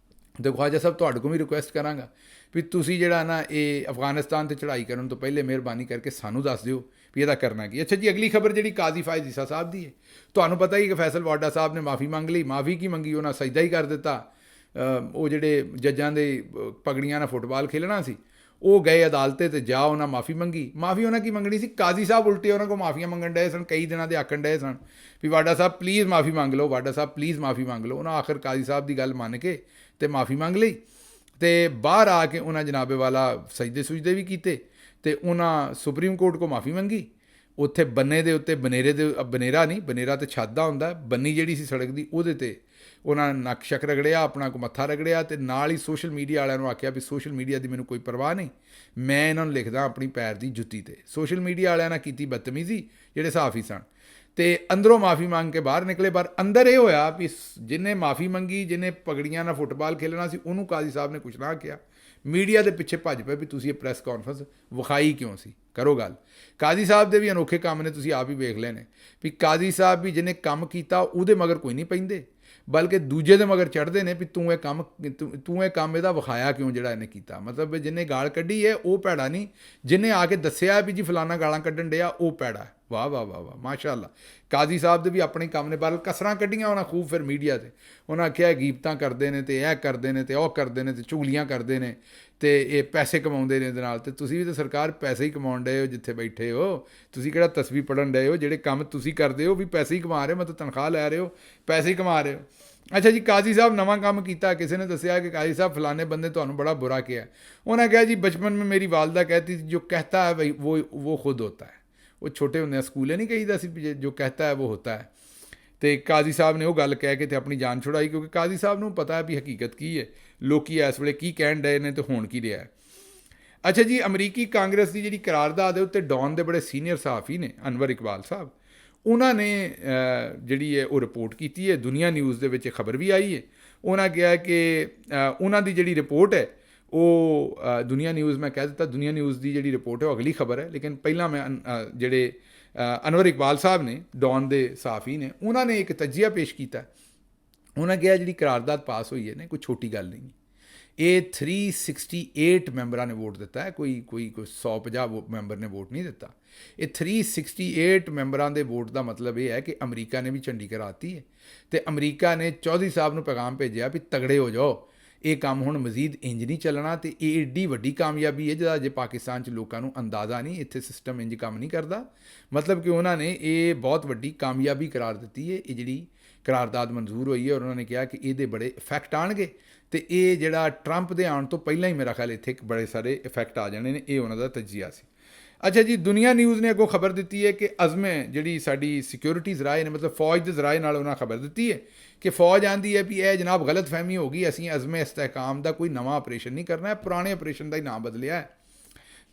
Speaker 1: ਦੇਖੋ ਖਵਾਜਾ ਸਾਹਿਬ, ਤੁਹਾਡੇ ਕੋਲ ਵੀ ਰਿਕੁਐਸਟ ਕਰਾਂਗਾ ਵੀ ਤੁਸੀਂ ਜਿਹੜਾ ਨਾ ਇਹ ਅਫਗਾਨਿਸਤਾਨ 'ਤੇ ਚੜ੍ਹਾਈ ਕਰਨ ਤੋਂ ਪਹਿਲੇ ਮਿਹਰਬਾਨੀ ਕਰਕੇ ਸਾਨੂੰ ਦੱਸ ਦਿਓ ਵੀ ਇਹਦਾ ਕਰਨਾ ਕੀ। ਅੱਛਾ ਜੀ, ਅਗਲੀ ਖਬਰ ਜਿਹੜੀ ਕਾਜ਼ੀ ਫਾਇਜ਼ ਈਸਾ ਸਾਹਿਬ ਦੀ ਹੈ। ਤੁਹਾਨੂੰ ਪਤਾ ਹੀ ਕਿ ਫੈਸਲ ਵਾਡਾ ਸਾਹਿਬ ਨੇ ਮਾफ़ੀ ਮੰਗ ਲਈ। ਮਾफ़ੀ ਕੀ ਮੰਗੀ, ਉਹਨਾਂ ਸਜਦਾ ਹੀ ਕਰ ਦਿੱਤਾ। ਉਹ ਜਿਹੜੇ ਜੱਜਾਂ ਦੇ ਪਗੜੀਆਂ ਨਾਲ ਫੁੱਟਬਾਲ ਖੇਲਣਾ ਸੀ, ਉਹ ਗਏ ਅਦਾਲਤੇ ਤੇ ਜਾ ਉਹਨਾਂ ਮਾफ़ੀ ਮੰਗੀ। ਮਾफ़ੀ ਉਹਨਾਂ ਕੀ ਮੰਗਣੀ ਸੀ, ਕਾਜ਼ੀ ਸਾਹਿਬ ਉਲਟੇ ਉਹਨਾਂ ਕੋਲ ਮਾਫੀਆਂ ਮੰਗਣ ਡਏ ਸਨ, ਕਈ ਦਿਨਾਂ ਦੇ ਆਖਣ ਡਏ ਸਨ ਵੀ ਵਾਡਾ ਸਾਹਿਬ ਪਲੀਜ਼ ਮਾफ़ੀ ਮੰਗ ਲਓ, ਵਾਡਾ ਸਾਹਿਬ ਪਲੀਜ਼ ਮਾफ़ੀ ਮੰਗ ਲਓ। ਉਹਨਾਂ ਆਖਰ ਕਾਜ਼ੀ ਸਾਹਿਬ ਦੀ ਗੱਲ ਮੰਨ ਕੇ ਤੇ ਮਾफ़ੀ ਮੰਗ ਲਈ ਤੇ ਬਾਹਰ ਆ ਕੇ ਉਹਨਾਂ ਜਨਾਬੇ ਵਾਲਾ ਸਜਦੇ ਸੁਜਦੇ ਵੀ ਕੀਤੇ ਤੇ ਉਹਨਾਂ ਸੁਪਰੀਮ ਕੋਰਟ ਕੋ ਮਾफ़ੀ ਮੰਗੀ। ਉੱਥੇ ਬੰਨੇ ਦੇ ਉੱਤੇ ਬਨੇਰਾ ਨਹੀਂ, ਬਨੇਰਾ ਤੇ ਛੱਤ ਦਾ ਹੁੰਦਾ, ਬੰਨੀ ਜਿਹੜੀ ਸੀ ਸੜਕ ਦੀ, ਉਹਦੇ ਤੇ ਉਹਨਾਂ ਨੱਕ ਸ਼ੱਕ ਰਗੜਿਆ, ਆਪਣਾ ਕੋ ਮੱਥਾ ਰਗੜਿਆ ਤੇ ਨਾਲ ਹੀ ਸੋਸ਼ਲ ਮੀਡੀਆ ਵਾਲਿਆਂ ਨੂੰ ਆਖਿਆ ਵੀ ਸੋਸ਼ਲ ਮੀਡੀਆ ਦੀ ਮੈਨੂੰ ਕੋਈ ਪਰਵਾਹ ਨਹੀਂ, ਮੈਂ ਇਹਨਾਂ ਨੂੰ ਲਿਖਦਾ ਆਪਣੀ ਪੈਰ ਦੀ ਜੁੱਤੀ ਤੇ। ਸੋਸ਼ਲ ਮੀਡੀਆ ਵਾਲਿਆਂ ਨਾਲ ਕੀਤੀ ਬਦਤਮੀਜ਼ੀ ਜਿਹੜੇ ਸਹਾਫੀ ਸਨ ਤੇ ਅੰਦਰੋਂ ਮਾफ़ੀ ਮੰਗ ਕੇ ਬਾਹਰ ਨਿਕਲੇ। ਪਰ ਅੰਦਰ ਇਹ ਹੋਇਆ ਵੀ ਜਿਹਨੇ ਮਾफ़ੀ ਮੰਗੀ, ਜਿਹਨੇ ਪਗੜੀਆਂ ਨਾਲ ਫੁੱਟਬਾਲ ਖੇਲਣਾ ਸੀ, ਉਹਨੂੰ ਕਾਜ਼ੀ ਸਾਹਿਬ ਨੇ ਕੁਛ ਨਾ ਕਿਹਾ। ਮੀਡੀਆ ਦੇ ਪਿੱਛੇ ਭੱਜ ਪਏ ਵੀ ਤੁਸੀਂ ਇਹ ਪ੍ਰੈਸ ਕਾਨਫਰੰਸ ਵਿਖਾਈ ਕਿਉਂ ਸੀ, ਕਰੋ ਗੱਲ। ਕਾਜ਼ੀ ਸਾਹਿਬ ਦੇ ਵੀ ਅਨੋਖੇ ਕੰਮ ਨੇ, ਤੁਸੀਂ ਆਪ ਹੀ ਵੇਖ ਲਏ ਨੇ ਵੀ ਕਾਜ਼ੀ ਸਾਹਿਬ ਵੀ ਜਿਹਨੇ ਕੰਮ ਕੀਤਾ ਉਹਦੇ ਮਗਰ ਕੋਈ ਨਹੀਂ ਪੈਂਦੇ, ਬਲਕਿ ਦੂਜੇ ਦੇ ਮਗਰ ਚੜ੍ਹਦੇ ਨੇ ਵੀ ਤੂੰ ਇਹ ਕੰਮ ਇਹਦਾ ਵਿਖਾਇਆ ਕਿਉਂ ਜਿਹੜਾ ਇਹਨੇ ਕੀਤਾ। ਮਤਲਬ ਜਿਹਨੇ ਗਾਲ ਕੱਢੀ ਹੈ ਉਹ ਭੈੜਾ ਨਹੀਂ, ਜਿਹਨੇ ਆ ਕੇ ਦੱਸਿਆ ਵੀ ਜੀ ਫਲਾਨਾ ਗਾਲਾਂ ਕੱਢਣ ਡਿਆ ਉਹ ਭੈੜਾ। ਵਾਹ ਵਾਹ ਵਾਹ ਵਾਹ, ਮਾਸ਼ਾ ਅੱਲਾ। ਕਾਜ਼ੀ ਸਾਹਿਬ ਦੇ ਵੀ ਆਪਣੇ ਕੰਮ ਨੇ, ਪਰ ਕਸਰਾਂ ਕੱਢੀਆਂ ਉਹਨਾਂ ਖੂਬ ਫਿਰ ਮੀਡੀਆ 'ਤੇ। ਉਹਨਾਂ ਆਖਿਆ ਗੀਬਤਾਂ ਕਰਦੇ ਨੇ ਤੇ ਇਹ ਕਰਦੇ ਨੇ ਤੇ ਉਹ ਕਰਦੇ ਨੇ ਤੇ ਚੁਗਲੀਆਂ ਕਰਦੇ ਨੇ ਤੇ ਇਹ ਪੈਸੇ ਕਮਾਉਂਦੇ ਨੇ ਇਹਦੇ ਨਾਲ। ਤੇ ਤੁਸੀਂ ਵੀ ਤਾਂ ਸਰਕਾਰ ਪੈਸੇ ਹੀ ਕਮਾਉਣ ਡਏ ਹੋ ਜਿੱਥੇ ਬੈਠੇ ਹੋ। ਤੁਸੀਂ ਕਿਹੜਾ ਤਸਵੀਰ ਪੜ੍ਹਨ ਡਏ ਹੋ, ਜਿਹੜੇ ਕੰਮ ਤੁਸੀਂ ਕਰਦੇ ਹੋ ਵੀ ਪੈਸੇ ਹੀ ਕਮਾ ਰਹੇ ਹੋ, ਮਤਲਬ ਤਨਖਾਹ ਲੈ ਰਹੇ ਹੋ, ਪੈਸੇ ਹੀ ਕਮਾ ਰਹੇ ਹੋ। ਅੱਛਾ ਜੀ, ਕਾਜ਼ੀ ਸਾਹਿਬ ਨਵਾਂ ਕੰਮ ਕੀਤਾ। ਕਿਸੇ ਨੇ ਦੱਸਿਆ ਕਿ ਕਾਜ਼ੀ ਸਾਹਿਬ ਫਲਾਣੇ ਬੰਦੇ ਤੁਹਾਨੂੰ ਬੜਾ ਬੁਰਾ ਕਿਹਾ। ਉਹਨਾਂ ਕਿਹਾ ਜੀ ਬਚਪਨ में मेरी वालदा कहती थी जो कहता है भाई वो खुद होता है। ਉਹ ਛੋਟੇ ਹੁੰਦੇ ਸਕੂਲੇ ਨਹੀਂ ਕਹੀਦਾ ਸੀ ਜੋ कहता है वो होता है। ਤੇ ਕਾਜ਼ੀ ਸਾਹਿਬ ਨੇ ਉਹ ਗੱਲ ਕਹਿ ਕੇ ਤੇ ਆਪਣੀ ਜਾਨ ਛੁਡਾਈ, ਕਿਉਂਕਿ ਕਾਜ਼ੀ ਸਾਹਿਬ ਨੂੰ ਪਤਾ ਹੈ ਵੀ ਹਕੀਕਤ ਕੀ ਹੈ, ਲੋਕੀ ਇਸ ਵੇਲੇ ਕੀ ਕਹਿਣ ਡਏ ਨੇ ਤੇ ਹੋਣ ਕੀ ਰਿਹਾ। ਅੱਛਾ ਜੀ, ਅਮਰੀਕੀ ਕਾਂਗਰਸ ਦੀ ਜਿਹੜੀ ਕਰਾਰਦਾਦ ਹੈ ਉੱਤੇ ਡੌਨ ਦੇ ਬੜੇ ਸੀਨੀਅਰ ਸਹਾਫੀ ਨੇ ਅਨਵਰ ਇਕਬਾਲ ਸਾਹਿਬ, ਉਹਨਾਂ ਨੇ ਜਿਹੜੀ ਹੈ ਉਹ ਰਿਪੋਰਟ ਕੀਤੀ ਹੈ। ਦੁਨੀਆ ਨਿਊਜ਼ ਦੇ ਵਿੱਚ ਖਬਰ ਵੀ ਆਈ ਹੈ। ਉਹਨਾਂ ਕਿਹਾ ਕਿ ਉਹਨਾਂ ਦੀ ਜਿਹੜੀ ਰਿਪੋਰਟ ਹੈ ਉਹ ਦੁਨੀਆ ਨਿਊਜ਼, ਮੈਂ ਕਹਿ ਦਿੱਤਾ ਦੁਨੀਆ ਨਿਊਜ਼ ਦੀ ਜਿਹੜੀ ਰਿਪੋਰਟ ਹੈ ਉਹ ਅਗਲੀ ਖਬਰ ਹੈ, ਲੇਕਿਨ ਪਹਿਲਾਂ ਮੈਂ ਜਿਹੜੇ ਅਨਵਰ ਇਕਬਾਲ ਸਾਹਿਬ ਨੇ ਡੌਨ ਦੇ ਸਹਾਫੀ ਨੇ, ਉਹਨਾਂ ਨੇ ਇੱਕ ਤਜਜ਼ੀਆ ਪੇਸ਼ ਕੀਤਾ। ਉਹਨਾਂ ਕਿਹਾ ਜਿਹੜੀ ਕਰਾਰਦਾਦ ਪਾਸ ਹੋਈ ਹੈ ਨਾ, ਕੋਈ ਛੋਟੀ ਗੱਲ ਨਹੀਂ। ਇਹ 368 ਮੈਂਬਰਾਂ ਨੇ ਵੋਟ ਦਿੱਤਾ ਹੈ, ਕੋਈ 150 ਮੈਂਬਰ ਨੇ ਵੋਟ ਨਹੀਂ ਦਿੱਤਾ। ਇਹ 368 ਮੈਂਬਰਾਂ ਦੇ ਵੋਟ ਦਾ ਮਤਲਬ ਇਹ ਹੈ ਕਿ ਅਮਰੀਕਾ ਨੇ ਵੀ ਝੰਡੀ ਕਰਾਤੀ ਹੈ ਤੇ ਅਮਰੀਕਾ ਨੇ ਚੌਧਰੀ ਸਾਹਿਬ ਨੂੰ ਪੈਗਾਮ ਭੇਜਿਆ ਵੀ ਤਗੜੇ ਹੋ ਜਾਓ, ਇਹ ਕੰਮ ਹੁਣ ਮਜ਼ੀਦ ਇੰਜ ਨਹੀਂ ਚੱਲਣਾ। ਤੇ ਇਹ ਏਡੀ ਵੱਡੀ ਕਾਮਯਾਬੀ ਹੈ ਜਿਹਦਾ ਅਜੇ ਪਾਕਿਸਤਾਨ 'ਚ ਲੋਕਾਂ ਨੂੰ ਅੰਦਾਜ਼ਾ ਨਹੀਂ, ਇੱਥੇ ਸਿਸਟਮ ਇੰਜ ਕੰਮ ਨਹੀਂ ਕਰਦਾ। ਮਤਲਬ ਕਿ ਉਹਨਾਂ ਨੇ ਇਹ ਬਹੁਤ ਵੱਡੀ ਕਾਮਯਾਬੀ ਕਰਾਰ ਦਿੱਤੀ ਹੈ, ਇਹ ਜਿਹੜੀ ਕਰਾਰਦਾਦ ਮਨਜ਼ੂਰ ਹੋਈ ਹੈ। ਔਰ ਉਹਨਾਂ ਨੇ ਕਿਹਾ ਕਿ ਇਹਦੇ ਬੜੇ ਇਫੈਕਟ ਆਉਣਗੇ ਤੇ ਇਹ ਜਿਹੜਾ ਟਰੰਪ ਦੇ ਆਉਣ ਤੋਂ ਪਹਿਲਾਂ ਹੀ ਮੇਰਾ ਖਿਆਲ ਇੱਥੇ ਇੱਕ ਬੜੇ ਸਾਰੇ ਇਫੈਕਟ ਆ ਜਾਣੇ ਨੇ। ਇਹ ਉਹਨਾਂ ਦਾ ਤਜਜ਼ੀਆ ਸੀ। ਅੱਛਾ ਜੀ, ਦੁਨੀਆ ਨਿਊਜ਼ ਨੇ ਅੱਗੋਂ ਖਬਰ ਦਿੱਤੀ ਹੈ ਕਿ ਅਜ਼ਮੇ ਜਿਹੜੀ ਸਾਡੀ ਸਿਕਿਉਰਿਟੀ ਜ਼ਰਾਏ ਨੇ, ਮਤਲਬ ਫੌਜ ਦੇ ਜ਼ਰਾਏ ਨਾਲ ਉਹਨਾਂ ਖਬਰ ਦਿੱਤੀ ਹੈ ਕਿ ਫੌਜ ਆਂਦੀ ਹੈ ਵੀ ਇਹ ਜਨਾਬ ਗਲਤਫਹਿਮੀ ਹੋ ਗਈ, ਅਸੀਂ ਅਜ਼ਮੇ ਇਸਤਹਿਕਾਮ ਦਾ ਕੋਈ ਨਵਾਂ ਆਪਰੇਸ਼ਨ ਨਹੀਂ ਕਰਨਾ ਹੈ, ਪੁਰਾਣੇ ਆਪਰੇਸ਼ਨ ਦਾ ਹੀ ਨਾਮ ਬਦਲਿਆ ਹੈ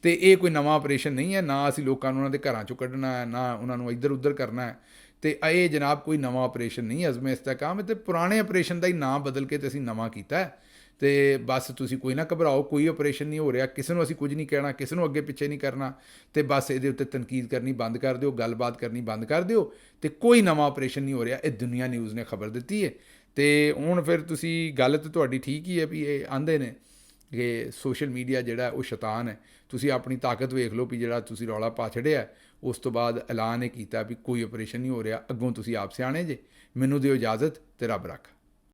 Speaker 1: ਤੇ ਇਹ ਕੋਈ ਨਵਾਂ ਆਪਰੇਸ਼ਨ ਨਹੀਂ ਹੈ। ਨਾ ਅਸੀਂ ਲੋਕਾਂ ਨੂੰ ਉਹਨਾਂ ਦੇ ਘਰਾਂ 'ਚੋਂ ਕੱਢਣਾ ਹੈ, ਨਾ ਉਹਨਾਂ ਨੂੰ ਇੱਧਰ ਉੱਧਰ ਕਰਨਾ ਹੈ ਤੇ ਇਹ ਜਨਾਬ ਕੋਈ ਨਵਾਂ ਆਪਰੇਸ਼ਨ ਨਹੀਂ ਅਜ਼ਮੇ ਇਸਤਹਿਕਾਮ, ਤੇ ਪੁਰਾਣੇ ਆਪਰੇਸ਼ਨ ਦਾ ਹੀ ਨਾਮ ਬਦਲ ਕੇ ਤੇ ਅਸੀਂ ਨਵਾਂ ਕੀਤਾ ਹੈ। ਤੇ ਬਸ ਤੁਸੀਂ ਕੋਈ ਨਾ ਘਬਰਾਓ, ਕੋਈ ਆਪਰੇਸ਼ਨ ਨਹੀਂ ਹੋ ਰਿਹਾ, ਕਿਸੇ ਨੂੰ ਅਸੀਂ ਕੁਝ ਨਹੀਂ ਕਹਿਣਾ, ਕਿਸੇ ਨੂੰ ਅੱਗੇ ਪਿੱਛੇ ਨਹੀਂ ਕਰਨਾ ਤੇ ਬਸ ਇਹਦੇ ਉੱਤੇ ਤਨਕੀਦ ਕਰਨੀ ਬੰਦ ਕਰ ਦਿਓ, ਗੱਲਬਾਤ ਕਰਨੀ ਬੰਦ ਕਰ ਦਿਓ ਤੇ ਕੋਈ ਨਵਾਂ ਆਪਰੇਸ਼ਨ ਨਹੀਂ ਹੋ ਰਿਹਾ। ਇਹ ਦੁਨੀਆ ਨਿਊਜ਼ ਨੇ ਖਬਰ ਦਿੱਤੀ ਹੈ। ਤੇ ਹੁਣ ਫਿਰ ਤੁਸੀਂ ਗੱਲ ਤਾਂ ਤੁਹਾਡੀ ਠੀਕ ਹੀ ਹੈ ਵੀ ਇਹ ਆਂਦੇ ਨੇ ਕਿ ਸੋਸ਼ਲ ਮੀਡੀਆ ਜਿਹੜਾ ਉਹ ਸ਼ੈਤਾਨ ਹੈ। ਤੁਸੀਂ ਆਪਣੀ ਤਾਕਤ ਵੇਖ ਲਓ ਵੀ ਜਿਹੜਾ ਤੁਸੀਂ ਰੌਲਾ ਪਾ ਛੱਡਿਆ, ਉਸ ਤੋਂ ਬਾਅਦ ਐਲਾਨ ਇਹ ਕੀਤਾ ਵੀ ਕੋਈ ਆਪਰੇਸ਼ਨ ਨਹੀਂ ਹੋ ਰਿਹਾ, ਅੱਗੋਂ ਤੁਸੀਂ ਆਪ ਸਿਆਣੇ ਜੇ। ਮੈਨੂੰ ਦਿਓ ਇਜਾਜ਼ਤ ਤੇ ਰੱਬ ਰੱਖ।